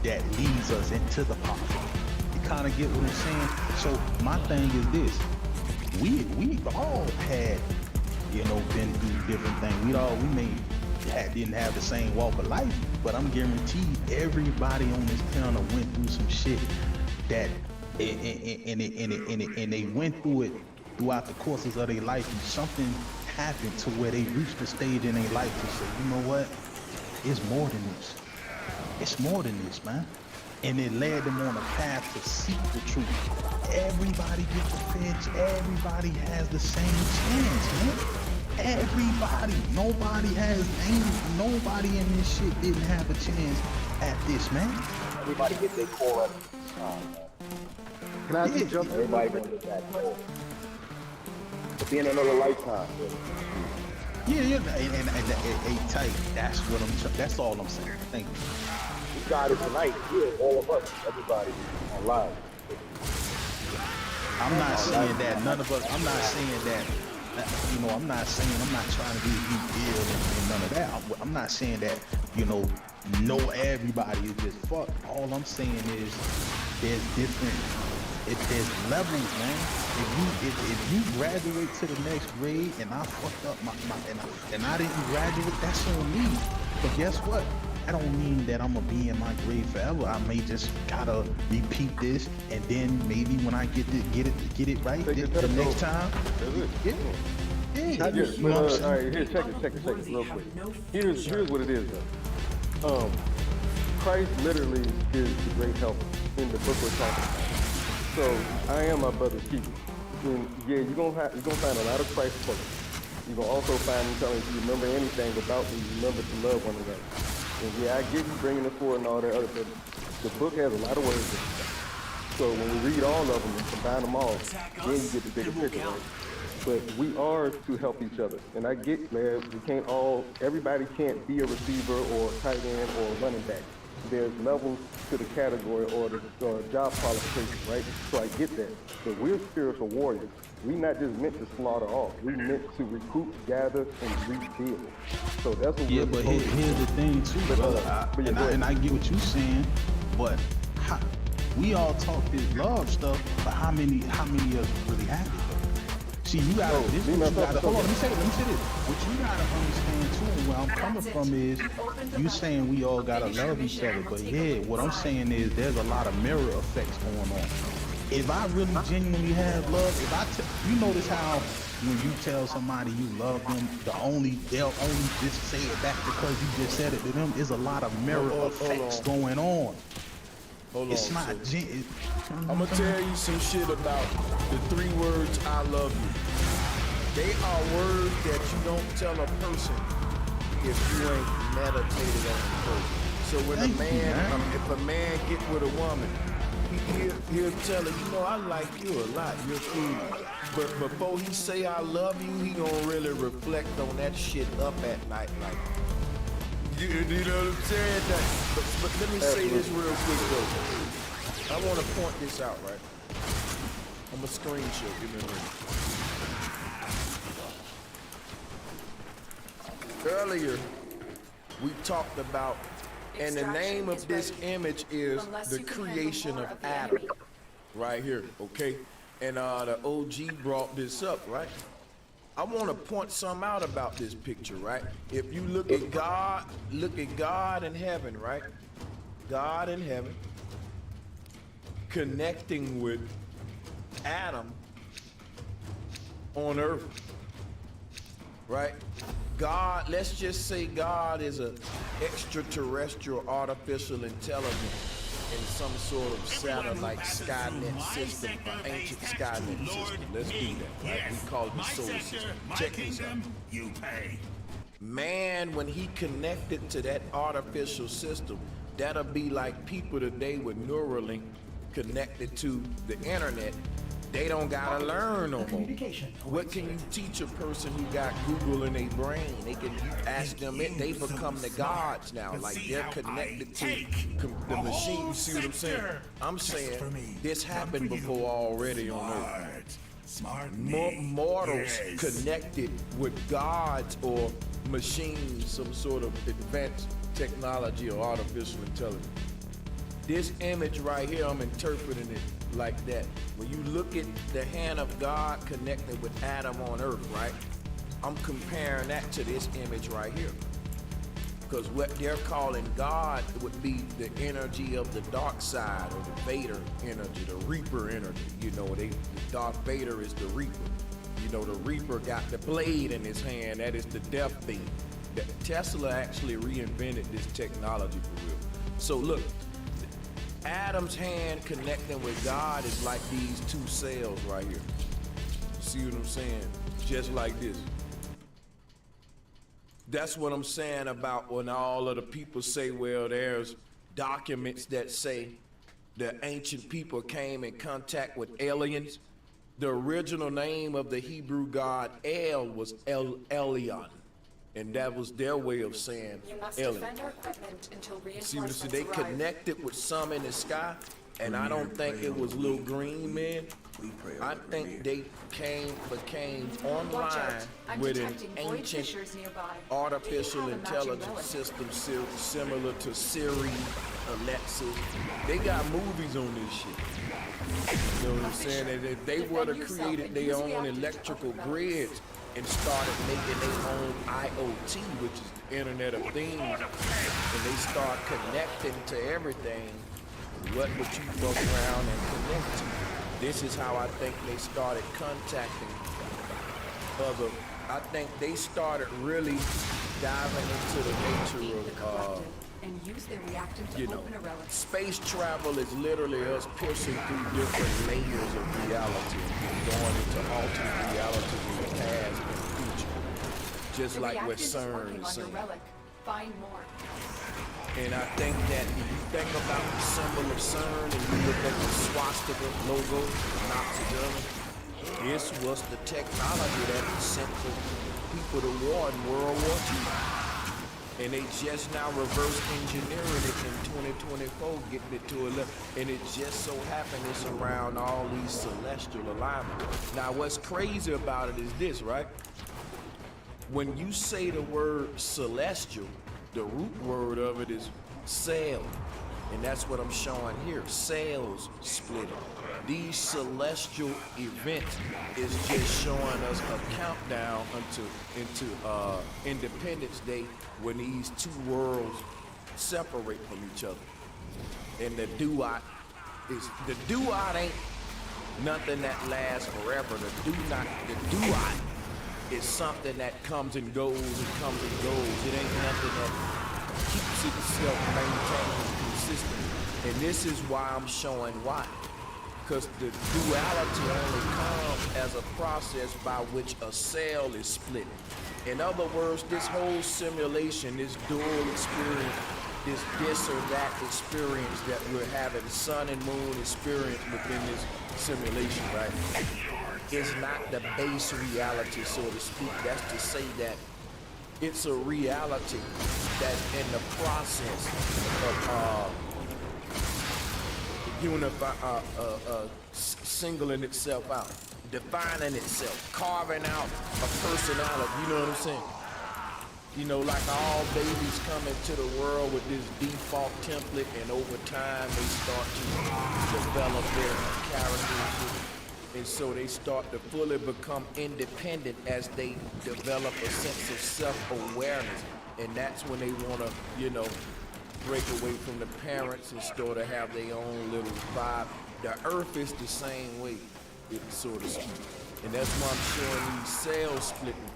that leads us into the positive. You kind of get what I'm saying? So my thing is this. We've all had, you know, been through different things. Didn't have the same walk of life, but I'm guaranteed everybody on this planet went through some shit that, and they went through it throughout the courses of their life, and something happened to where they reached the stage in their life to say, you know what? It's more than this. It's more than this, man. And it led them on a path to seek the truth. Everybody gets a pinch. Everybody has the same chance, man. Everybody. Nobody in this shit didn't have a chance at this, man. Everybody get their core up. Can I just jump in? Everybody gonna get that core. It'll be in another lifetime. Yeah, and tight. That's all I'm saying. Thank you. We got it tonight. Yeah, all of us, everybody on live. I'm not saying that none of us. I'm not saying that. You know, I'm not trying to be ill and none of that. I'm not saying that. You know everybody is just fucked. All I'm saying is there's different. There's levels, man. If you graduate to the next grade and I fucked up and I didn't graduate, that's on me. But guess what? That don't mean that I'm gonna be in my grade forever. I may just gotta repeat this, and then maybe when I get it right the next time. Yeah. Not just, but, all right, here, check it, real quick. Here's what it is, though. Christ literally is the great helper in the book we're talking about. So I am my brother's keeper. And yeah, you're gonna find a lot of Christ quotes. You're gonna also find him telling you, if you remember anything about me, remember to love one another. And yeah, I get you bringing it forward and all that other stuff. The book has a lot of words in it. So when we read all of them and combine them all, then you get the bigger picture, right? But we are to help each other. And I get, man, everybody can't be a receiver or a tight end or a running back. There's levels to the category or the job qualification, right? So I get that. But we're spiritual warriors. We're not just meant to slaughter off. We're meant to recruit, gather, and rebuild. So that's what yeah, but here's the thing too, brother. And I get what you're saying, but we all talk this love stuff, but how many of us really have it? See, you gotta, hold on, let me say this. What you gotta understand too, and where I'm coming from is, you saying we all gotta love each other, but yeah, what I'm saying is there's a lot of mirror effects going on. If I really genuinely have love, you notice how when you tell somebody you love them, they'll only just say it back because you just said it to them. There's a lot of mirror effects going on. It's not. I'm gonna tell you some shit about the 3 words "I love you." They are words that you don't tell a person if you ain't meditated on the person. So when if a man get with a woman, he'll tell her, you know, I like you a lot. You're cool. But before he say I love you, he gonna really reflect on that shit up at night, like. You know what I'm saying? But let me say this real quick though. I want to point this out, right? I'm a screenshot. Give me a minute. Earlier, we talked about, and the name of this image is the creation of Adam, right here, okay? And the OG brought this up, right? I want to point something out about this picture, right? If you look at God in heaven, right? God in heaven connecting with Adam on earth, right? God, let's just say God is a extraterrestrial artificial intelligence in some sort of satellite Skynet system, an ancient Skynet system. Let's do that, right? We call it the solar system. Check this out. You pay. Man, when he connected to that artificial system, that'll be like people today with Neuralink connected to the internet. They don't gotta learn no more. What can you teach a person who got Google in their brain? They can ask them it. They become the gods now. Like they're connected to the machine. You see what I'm saying? I'm saying this happened before already on Earth. Mortals connected with gods or machines, some sort of advanced technology or artificial intelligence. This image right here, I'm interpreting it like that. When you look at the hand of God connected with Adam on earth, right? I'm comparing that to this image right here. Because what they're calling God would be the energy of the dark side, or the Vader energy, the Reaper energy. You know, the Darth Vader is the Reaper. You know, the Reaper got the blade in his hand. That is the death beam. Tesla actually reinvented this technology for real. So look, Adam's hand connecting with God is like these two cells right here. See what I'm saying? Just like this. That's what I'm saying about when all of the people say, well, there's documents that say the ancient people came in contact with aliens. The original name of the Hebrew god El was El Elyon. And that was their way of saying alien. See, they connected with some in the sky, and I don't think it was little green men. I think they became online with an ancient artificial intelligence system similar to Siri, Alexa. They got movies on this shit. You know what I'm saying? And if they would have created their own electrical grids and started making their own IoT, which is the Internet of Things, and they start connecting to everything, what would you fuck around and connect to? This is how I think they started contacting other. I think they started really diving into the nature of, you know, space travel is literally us piercing through different layers of reality and going into alternate realities in the past and future. Just like what CERN is saying. And I think that if you think about the symbol of CERN and you look at the swastika logo, Nazi Germany, this was the technology that sent the people to war in World War II. And they just now reverse engineering it in 2024, getting it to 11. And it just so happened it's around all these celestial alignments. Now what's crazy about it is this, right? When you say the word celestial, the root word of it is cell. And that's what I'm showing here, cells splitting. These celestial events is just showing us a countdown into Independence Day, when these two worlds separate from each other. And the duat ain't nothing that lasts forever. The duat is something that comes and goes and comes and goes. It ain't nothing that keeps itself maintained and consistent. And this is why I'm showing why. Because the duality only comes as a process by which a cell is split. In other words, this whole simulation, this dual experience, this or that experience that we're having, sun and moon experience within this simulation, right, is not the base reality, so to speak. That's to say that it's a reality that's in the process of singling itself out, defining itself, carving out a personality, you know what I'm saying? You know, like all babies come into the world with this default template, and over time they start to develop their characters, and so they start to fully become independent as they develop a sense of self-awareness, and that's when they want to, you know, break away from the parents and start to have their own little vibe. The earth is the same way, so to speak. And that's why I'm showing these cells splitting.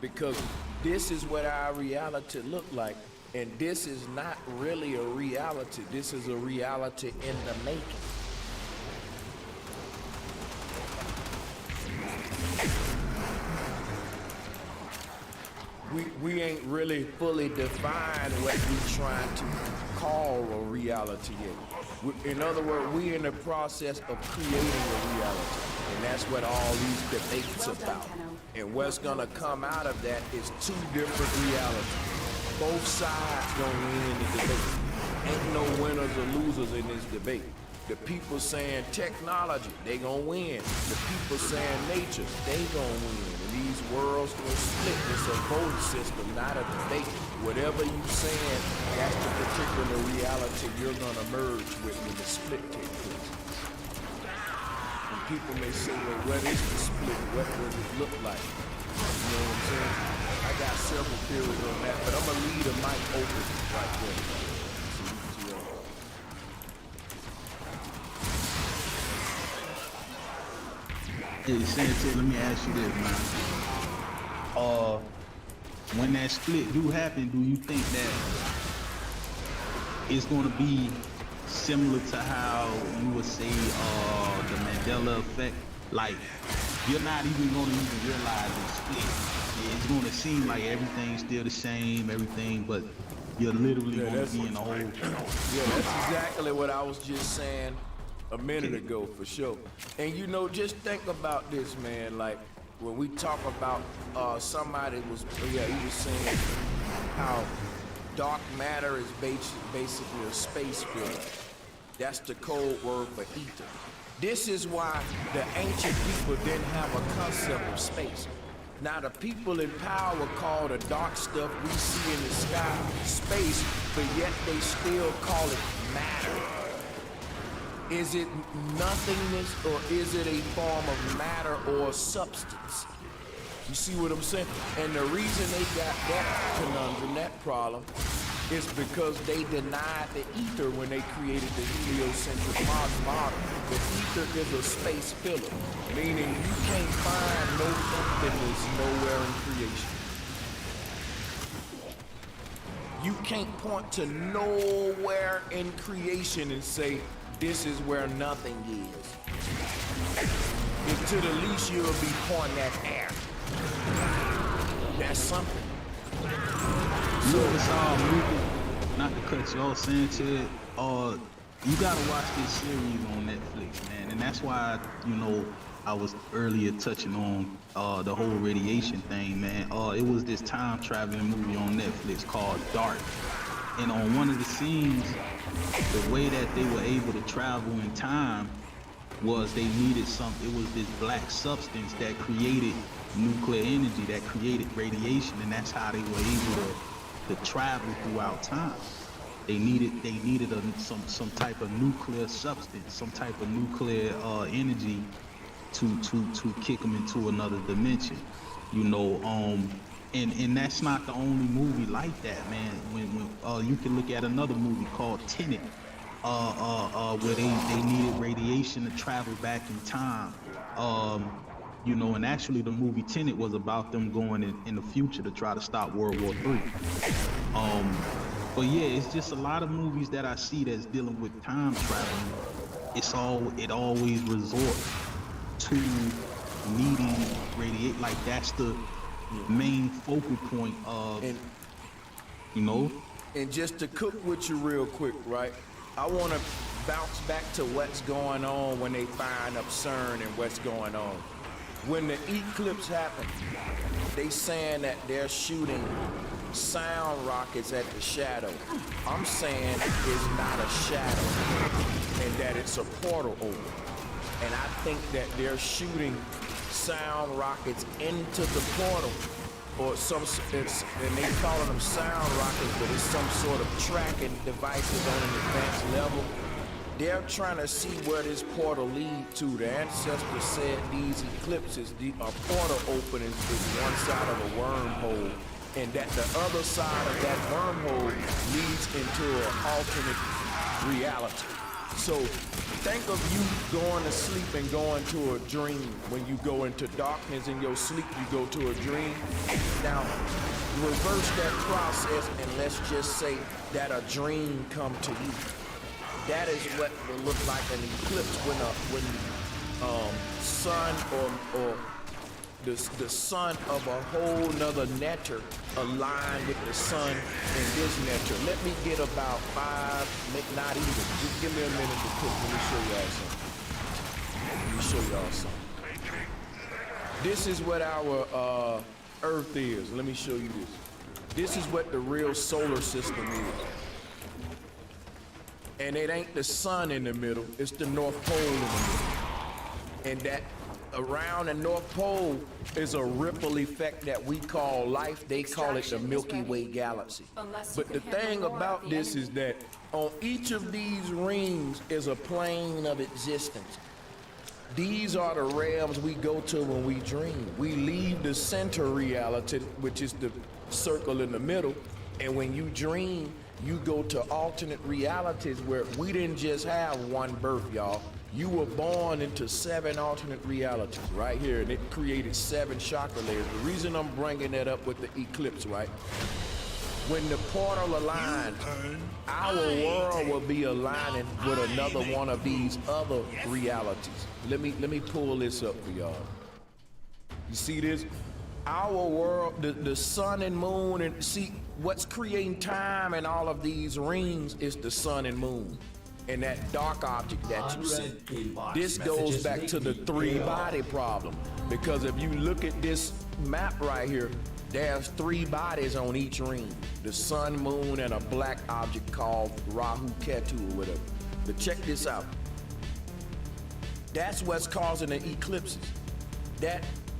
because this is what our reality look like, and this is not really a reality. This is a reality in the making. We ain't really fully defined what we trying to call a reality yet. In other words, we in the process of creating a reality. And that's what all these debates about. And what's gonna come out of that is two different realities. Both sides gonna win in the debate. Ain't no winners or losers in this debate. The people saying technology, they gonna win. The people saying nature, they gonna win. And these worlds gonna split. It's a voting system, not a debate. Whatever you saying, that's the particular reality you're gonna merge with when the split takes place. And people may say, well, what is the split? What does it look like? You know what I'm saying? I got several theories on that, but I'm gonna leave the mic open right there. Hey, Sanchez, let me ask you this, man. When that split do happen, do you think that it's gonna be similar to how you would say the Mandela effect? Like, you're not even gonna even realize it's split. It's gonna seem like everything's still the same, everything, but you're literally gonna be in a whole. Yeah, that's exactly what I was just saying a minute ago, for sure. And you know, just think about this, man. Like when we talk about somebody he was saying how dark matter is basically a space field. That's the code word for ether. This is why the ancient people didn't have a concept of space. Now the people in power call the dark stuff we see in the sky space, but yet they still call it matter. Is it nothingness, or is it a form of matter or substance? You see what I'm saying? And the reason they got that conundrum, that problem, is because they denied the ether when they created the heliocentric model. The ether is a space filler, meaning you can't find no nothingness nowhere in creation. You can't point to nowhere in creation and say, this is where nothing is. And to the least, you'll be pointing at air. That's something. So it's all moving. Not to cut you off, Sanchez. You gotta watch this series on Netflix, man, and that's why I was earlier touching on the whole radiation thing, man. It was this time traveling movie on Netflix called Dark, and on one of the scenes, the way that they were able to travel in time was they needed it was this black substance that created nuclear energy, that created radiation, and that's how they were able to travel throughout time. They needed some type of nuclear substance, some type of nuclear energy to kick them into another dimension, and that's not the only movie like that, man. When you can look at another movie called Tenet, where they needed radiation to travel back in time, and actually the movie Tenet was about them going in the future to try to stop World War III. But yeah, it's just a lot of movies that I see that's dealing with time traveling. It always resorts to needing radiate, like that's the main focal point of, And just to cook with you real quick, right? I want to bounce back to what's going on when they find up CERN and what's going on. When the eclipse happened, they saying that they're shooting sound rockets at the shadow. I'm saying it's not a shadow, and that it's a portal open. And I think that they're shooting sound rockets into the portal, or and they calling them sound rockets, but it's some sort of tracking devices on an advanced level. They're trying to see where this portal leads to. The ancestors said these eclipses, a portal opening is one side of a wormhole, and that the other side of that wormhole leads into an alternate reality. So think of you going to sleep and going to a dream. When you go into darkness in your sleep, you go to a dream. Now, reverse that process and let's just say that a dream come to you. That is what will look like an eclipse when sun or the sun of a whole nother netter align with the sun in this netter. Let me get about 5, not even. Just give me a minute to cook. Let me show y'all something. This is what our Earth is. Let me show you this. This is what the real solar system is. And it ain't the sun in the middle, it's the North Pole in the middle. And that around the North Pole is a ripple effect that we call life. They call it the Milky Way galaxy. But the thing about this is that on each of these rings is a plane of existence. These are the realms we go to when we dream. We leave the center reality, which is the circle in the middle, and when you dream, you go to alternate realities where we didn't just have one birth, y'all. You were born into 7 alternate realities right here, and it created 7 chakra layers. The reason I'm bringing that up with the eclipse, right? When the portal aligns, our world will be aligning with another one of these other realities. Let me pull this up for y'all. You see this? Our world, the sun and moon, and see what's creating time in all of these rings is the sun and moon. And that dark object that you see. This goes back to the 3-body problem. Because if you look at this map right here, there's 3 bodies on each ring. The sun, moon, and a black object called Rahu Ketu or whatever. But check this out. That's what's causing the eclipses.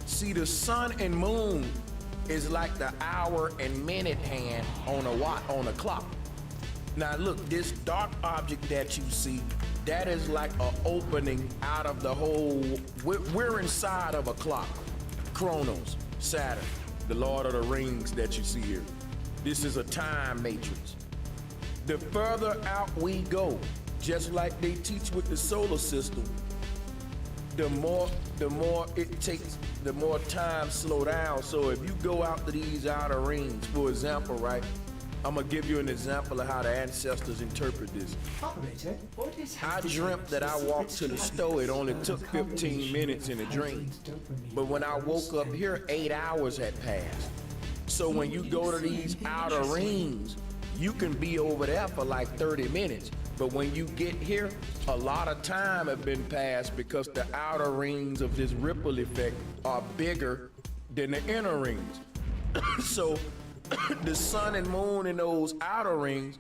See, the sun and moon is like the hour and minute hand on a clock. Now look, this dark object that you see, that is like an opening out of the whole, we're inside of a clock. Chronos, Saturn, the Lord of the Rings that you see here. This is a time matrix. The further out we go, just like they teach with the solar system, the more it takes, the more time slow down. So if you go out to these outer rings, for example, right? I'm gonna give you an example of how the ancestors interpret this. Operator, what is I dreamt that I walked to the store. It only took 15 minutes in a dream. But when I woke up here, 8 hours had passed. So when you go to these outer rings, you can be over there for like 30 minutes. But when you get here, a lot of time have been passed because the outer rings of this ripple effect are bigger than the inner rings. So the sun and moon in those outer rings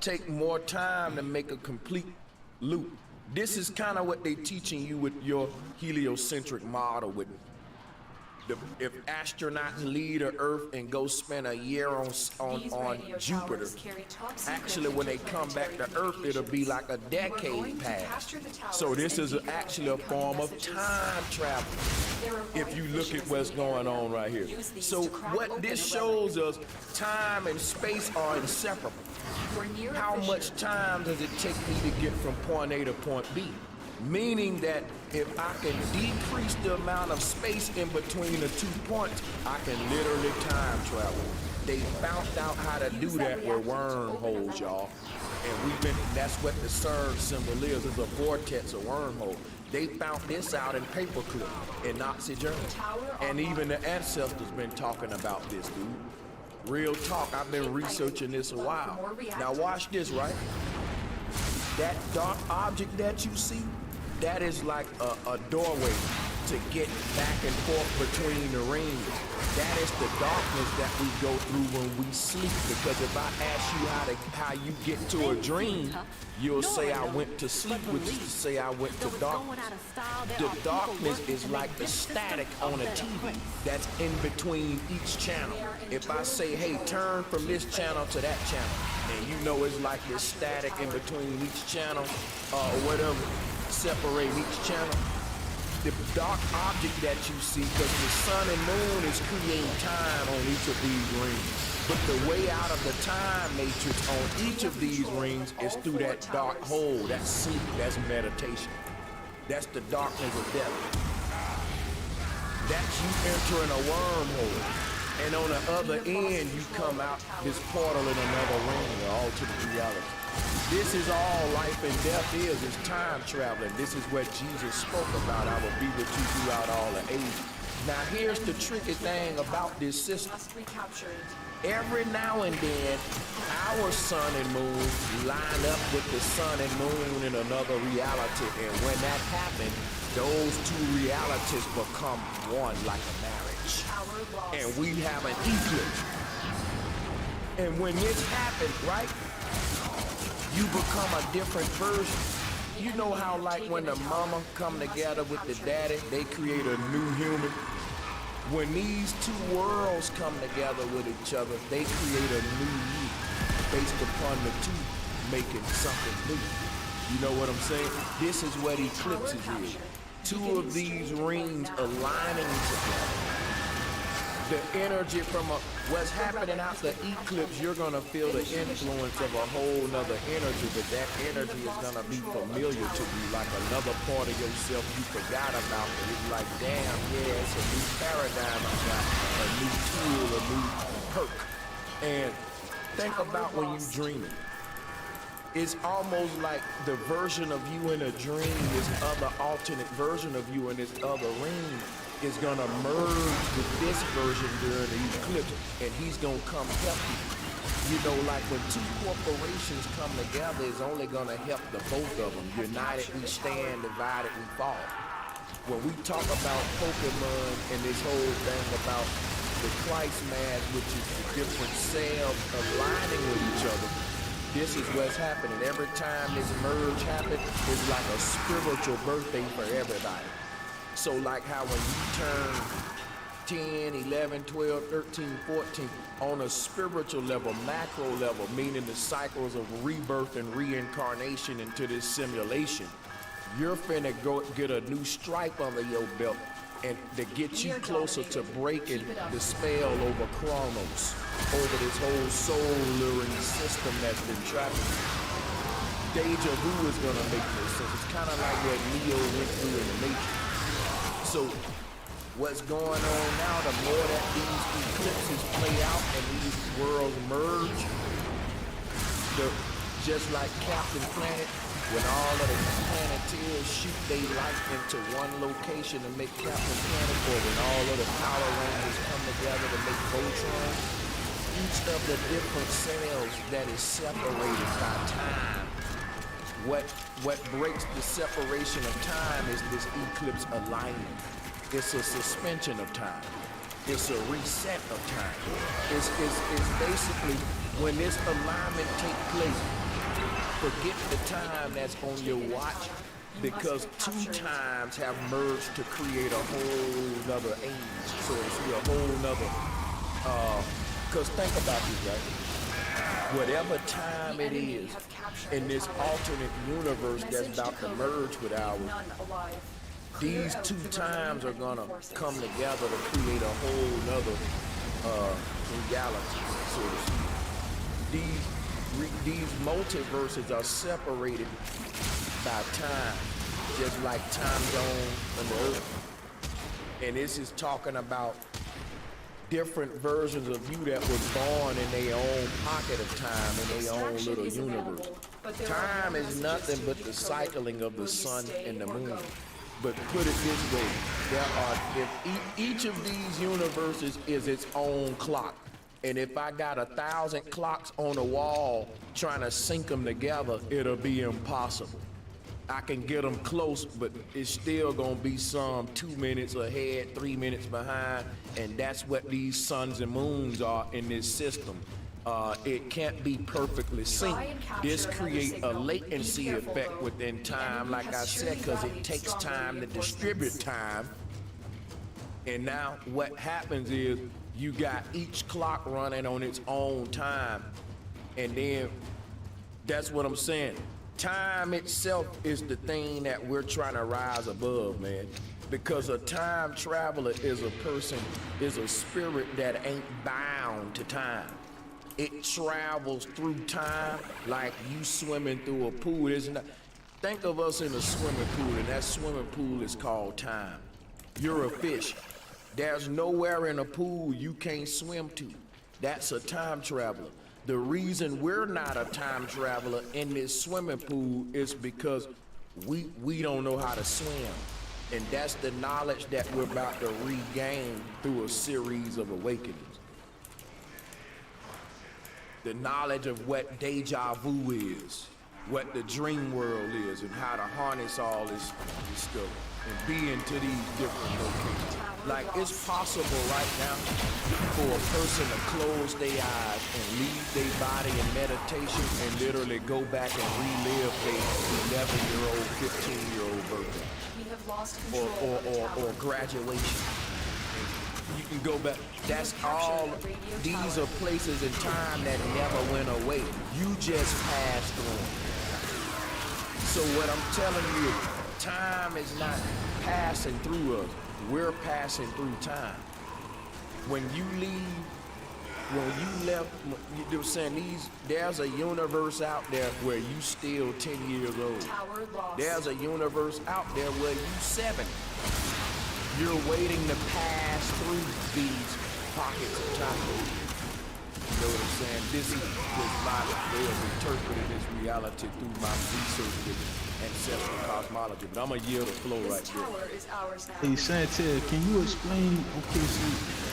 take more time to make a complete loop. This is kind of what they're teaching you with your heliocentric model. If astronauts leave the Earth and go spend a year on Jupiter, actually when they come back to Earth, it'll be like a decade past. So this is actually a form of time travel, if you look at what's going on right here. So what this shows us, time and space are inseparable. How much time does it take me to get from point A to point B? Meaning that if I can decrease the amount of space in between the 2 points, I can literally time travel. They found out how to do that with wormholes, y'all. And that's what the CERN symbol is a vortex, a wormhole. They found this out in paperclip, in Nazi Germany. And even the ancestors been talking about this, dude. Real talk, I've been researching this a while. Now watch this, right? That dark object that you see, that is like a doorway to get back and forth between the rings. That is the darkness that we go through when we sleep. Because if I ask you how you get to a dream, you'll say I went to sleep, which is to say I went to darkness. The darkness is like the static on a TV that's in between each channel. If I say, hey, turn from this channel to that channel, and you know it's like this static in between each channel or whatever, separate each channel. the dark object that you see, because the sun and moon is creating time on each of these rings. But the way out of the time matrix on each of these rings is through that dark hole. That's sleep, that's meditation. That's the darkness of death. That's you entering a wormhole. And on the other end, you come out this portal in another ring, or alternate reality. This is all life and death is time traveling. This is what Jesus spoke about. I will be with you throughout all the ages. Now here's the tricky thing about this system. Every now and then, our sun and moon line up with the sun and moon in another reality. And when that happens, those two realities become one like a marriage. And we have an eclipse. And when this happens, right, you become a different version. You know how like when the mama come together with the daddy, they create a new human? When these two worlds come together with each other, they create a new you based upon the two making something new. You know what I'm saying? This is what eclipses is. Two of these rings aligning together. The energy from what's happening out the eclipse, you're gonna feel the influence of a whole nother energy, but that energy is gonna be familiar to you, like another part of yourself you forgot about. But it's like, damn, yeah, it's a new paradigm I got, a new tool, a new perk. And think about when you're dreaming. It's almost like the version of you in a dream, this other alternate version of you in this other ring, is gonna merge with this version during the eclipse, and he's gonna come help you. You know, like when two corporations come together, it's only gonna help the both of them. United we stand, divided we fall. When we talk about Pokemon and this whole thing about the Christ mass, which is the different cells aligning with each other, this is what's happening. Every time this merge happens, it's like a spiritual birthday for everybody. So like how when you turn 10, 11, 12, 13, 14, on a spiritual level, macro level, meaning the cycles of rebirth and reincarnation into this simulation, you're finna go get a new stripe under your belt and to get you closer to breaking the spell over Chronos, over this whole soul-luring system that's been trapping you. Deja vu is gonna make this sense. It's kind of like what Neo went through in the Matrix. So what's going on now, the more that these eclipses play out and these worlds merge, just like Captain Planet, when all of the Planeteers shoot their light into one location to make Captain Planet, or when all of the Power Rangers come together to make Voltron, each of the different cells that is separated by time, what breaks the separation of time is this eclipse alignment. It's a suspension of time. It's a reset of time. It's basically when this alignment takes place, forget the time that's on your watch, because two times have merged to create a whole nother age. So it's a whole nother, because think about this, right? Whatever time it is in this alternate universe that's about to merge with ours, these two times are gonna come together to create a whole nother reality, so to speak. These multiverses are separated by time, just like time zone on the earth. And this is talking about different versions of you that was born in their own pocket of time, in their own little universe. Time is nothing but the cycling of the sun and the moon. But put it this way, if each of these universes is its own clock, and if I got 1,000 clocks on the wall trying to sync them together, it'll be impossible. I can get them close, but it's still gonna be some 2 minutes ahead, 3 minutes behind, and that's what these suns and moons are in this system. It can't be perfectly synced. This creates a latency effect within time, like I said, because it takes time to distribute time. And now what happens is you got each clock running on its own time. And then that's what I'm saying. Time itself is the thing that we're trying to rise above, man. Because a time traveler is a person, is a spirit that ain't bound to time. It travels through time like you swimming through a pool. Think of us in a swimming pool, and that swimming pool is called time. You're a fish. There's nowhere in a pool you can't swim to. That's a time traveler. The reason we're not a time traveler in this swimming pool is because we don't know how to swim. And that's the knowledge that we're about to regain through a series of awakenings. The knowledge of what deja vu is, what the dream world is, and how to harness all this stuff and be into these different locations. Like, it's possible right now for a person to close their eyes and leave their body in meditation and literally go back and relive their 11-year-old, 15-year-old birthday. We have lost control Or graduation. You can go back. That's all. These are places in time that never went away. You just passed through. So what I'm telling you, time is not passing through us. We're passing through time. When you leave, when you left, you were saying there's a universe out there where you still 10 years old. There's a universe out there where you 7. You're waiting to pass through these pockets of time. You know what I'm saying? This is my way of interpreting this reality through my research with ancestral cosmology. But I'm going to yield the flow right there. Tower is ours now. Hey, Santel, can you explain, okay, so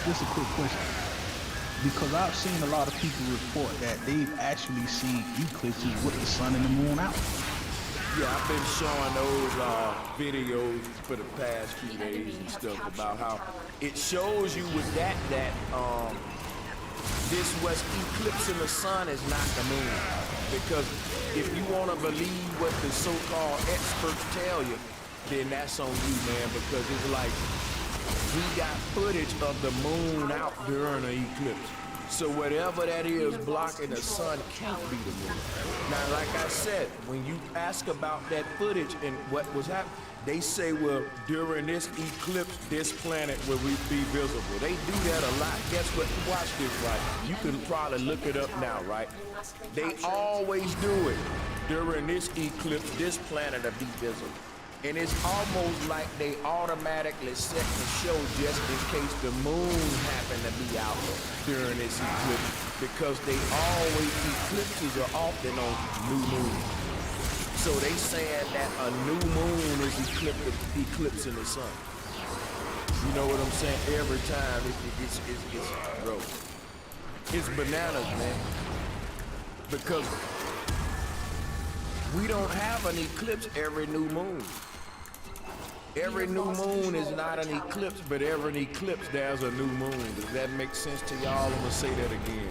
just a quick question. Because I've seen a lot of people report that they've actually seen eclipses with the sun and the moon out. Yeah, I've been showing those videos for the past few days and stuff about how it shows you with that this was eclipsing the sun is not the moon. Because if you want to believe what the so-called experts tell you, then that's on you, man, because it's like we got footage of the moon out during an eclipse. So whatever that is blocking the sun can't be the moon. Now, like I said, when you ask about that footage and what was happening, they say, well, during this eclipse, this planet will be visible. They do that a lot. Guess what? Watch this, right? You can probably look it up now, right? They always do it. During this eclipse, this planet will be visible. And it's almost like they automatically set the show just in case the moon happened to be out during this eclipse, because eclipses are often on new moon. So they saying that a new moon is eclipsing the sun. You know what I'm saying? Every time it's bro. It's bananas, man. Because we don't have an eclipse every new moon. Every new moon is not an eclipse, but every eclipse there's a new moon. Does that make sense to y'all? I'm gonna say that again.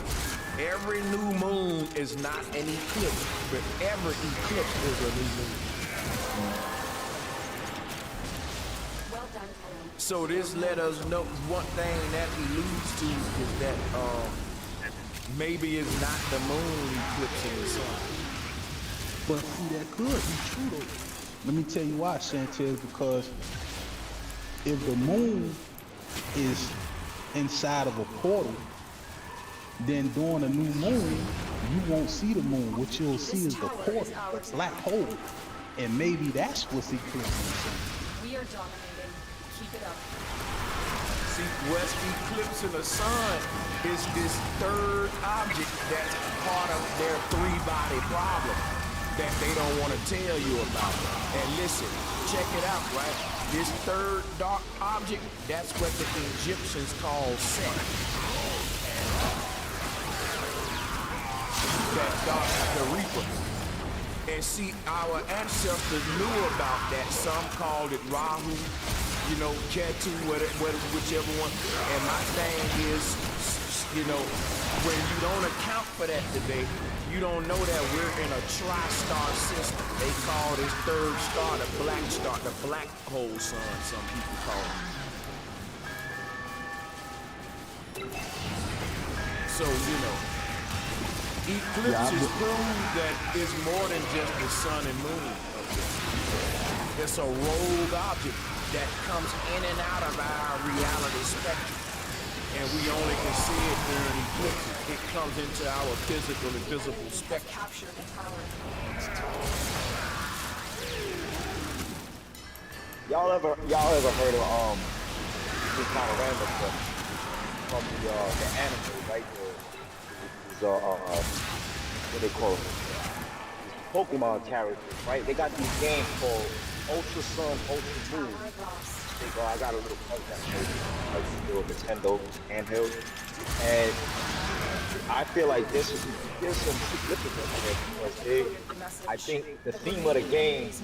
Every new moon is not an eclipse, but every eclipse is a new moon. Well done. So this let us know one thing that alludes to is that maybe it's not the moon eclipsing the sun. But see, that could be true though. Let me tell you why, Santel, because if the moon is inside of a portal, then during a new moon, you won't see the moon. What you'll see is the portal, the black hole. And maybe that's what's eclipsing the sun. We are dominating. Keep it up. See, what's eclipsing the sun is this third object that's part of their 3-body problem that they don't want to tell you about. And listen, check it out, right? This third dark object, that's what the Egyptians call Set. That dark, the Reaper. And see, our ancestors knew about that. Some called it Rahu, you know, Ketu, whichever one. And my thing is, you know, when you don't account for that today, you don't know that we're in a tri-star system. They call this third star the black hole sun, some people call it. So, you know, Eclipses prove that it's more than just the sun and moon. It's a rogue object that comes in and out of our reality spectrum. And we only can see it during eclipses. It comes into our physical and visible spectrum. Capture the tower. Y'all ever heard of this kind of random stuff from the anime, right? What they call it? Pokemon characters, right? They got these games called Ultra Sun, Ultra Moon. I got a little plug that like little Nintendo handheld, and I feel like there's some significance in it because I think the theme of the game is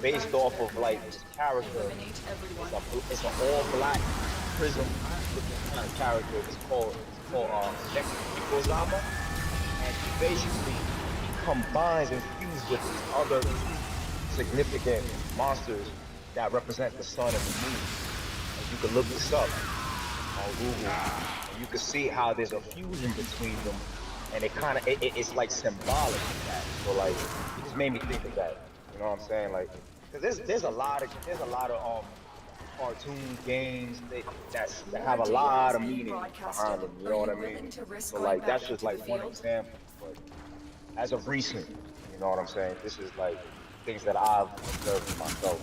based off of like this character. It's an all-black prism kind of character. It's called Nekozama, and he basically combines and fuses with these other significant monsters that represent the sun and the moon. And you can look this up on Google, and you can see how there's a fusion between them, and it's like symbolic of that. So like, it just made me think of that. You know what I'm saying? Like, cause there's a lot of cartoon games that have a lot of meaning behind them. You know what I mean? So like, that's just like one example. But as of recent, you know what I'm saying? This is like things that I've observed for myself.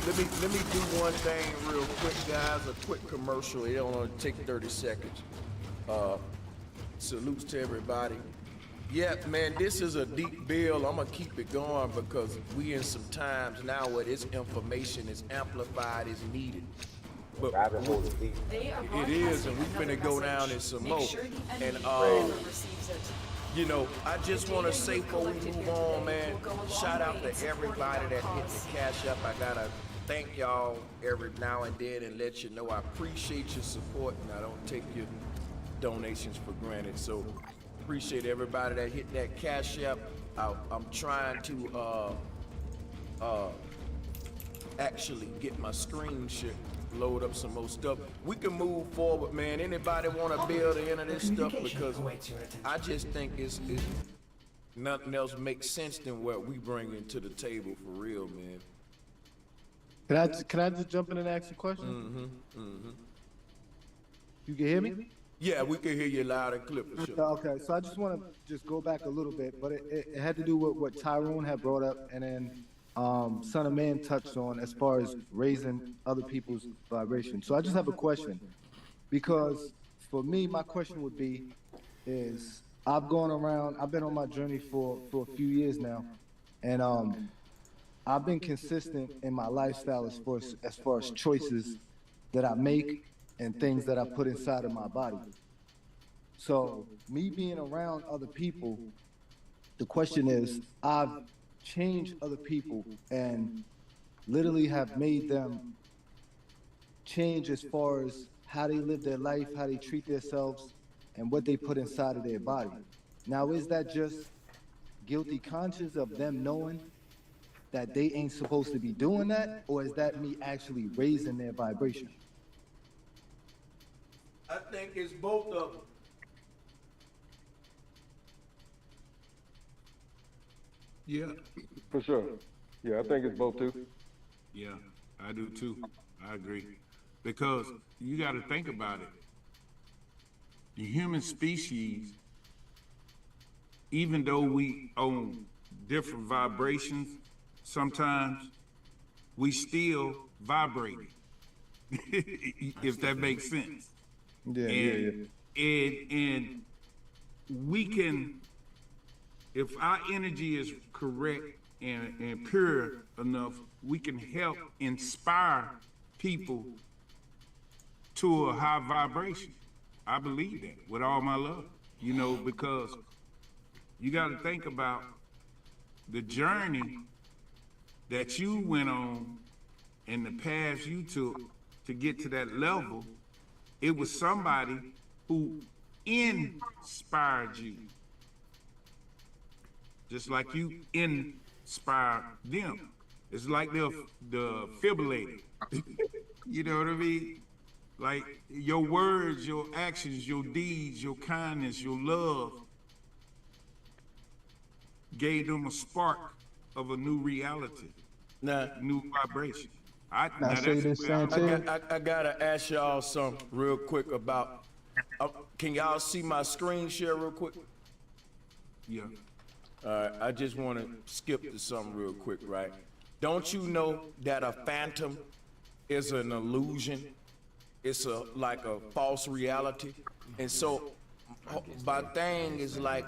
Let me do one thing real quick, guys. A quick commercial. It only take 30 seconds. Salutes to everybody. Yeah, man, this is a deep bill. I'm gonna keep it going because we in some times now where this information is amplified, is needed. But it is, and we finna go down in some more. And you know, I just want to say before we move on, man, shout out to everybody that hit the cash up. I gotta thank y'all every now and then and let you know I appreciate your support, and I don't take your donations for granted. So appreciate everybody that hit that cash app. I'm trying to actually get my screen shit, load up some more stuff. We can move forward, man. Anybody want to build into this stuff? Because I just think it's nothing else makes sense than what we bring into the table for real, man. Can I just jump in and ask a question? You can hear me? Yeah, we can hear you loud and clear for sure. Okay, so I just want to just go back a little bit, but it had to do with what Tyrone had brought up, and then Son of Man touched on as far as raising other people's vibration. So I just have a question, because for me, my question would be, is I've been on my journey for a few years now, and I've been consistent in my lifestyle as far as choices that I make and things that I put inside of my body. So me being around other people, the question is, I've changed other people and literally have made them change as far as how they live their life, how they treat themselves, and what they put inside of their body. Now, is that just guilty conscience of them knowing that they ain't supposed to be doing that, or is that me actually raising their vibration? I think it's both of them. Yeah. For sure. Yeah, I think it's both too. Yeah, I do too. I agree. Because you got to think about it. The human species, even though we own different vibrations, sometimes we still vibrating, if that makes sense. And we can, if our energy is correct and pure enough, we can help inspire people to a high vibration. I believe that with all my love, you know, because you got to think about the journey that you went on and the path you took to get to that level. It was somebody who inspired you, just like you inspired them. It's like the defibrillator. You know what I mean? Like your words, your actions, your deeds, your kindness, your love gave them a spark of a new reality, Now, new vibration. I now say that's this, where I'm Santel. I gotta ask y'all something real quick about. Can y'all see my screen share real quick? Yeah. All right, I just want to skip to something real quick, right? Don't you know that a phantom is an illusion? It's like a false reality, and so my thing is like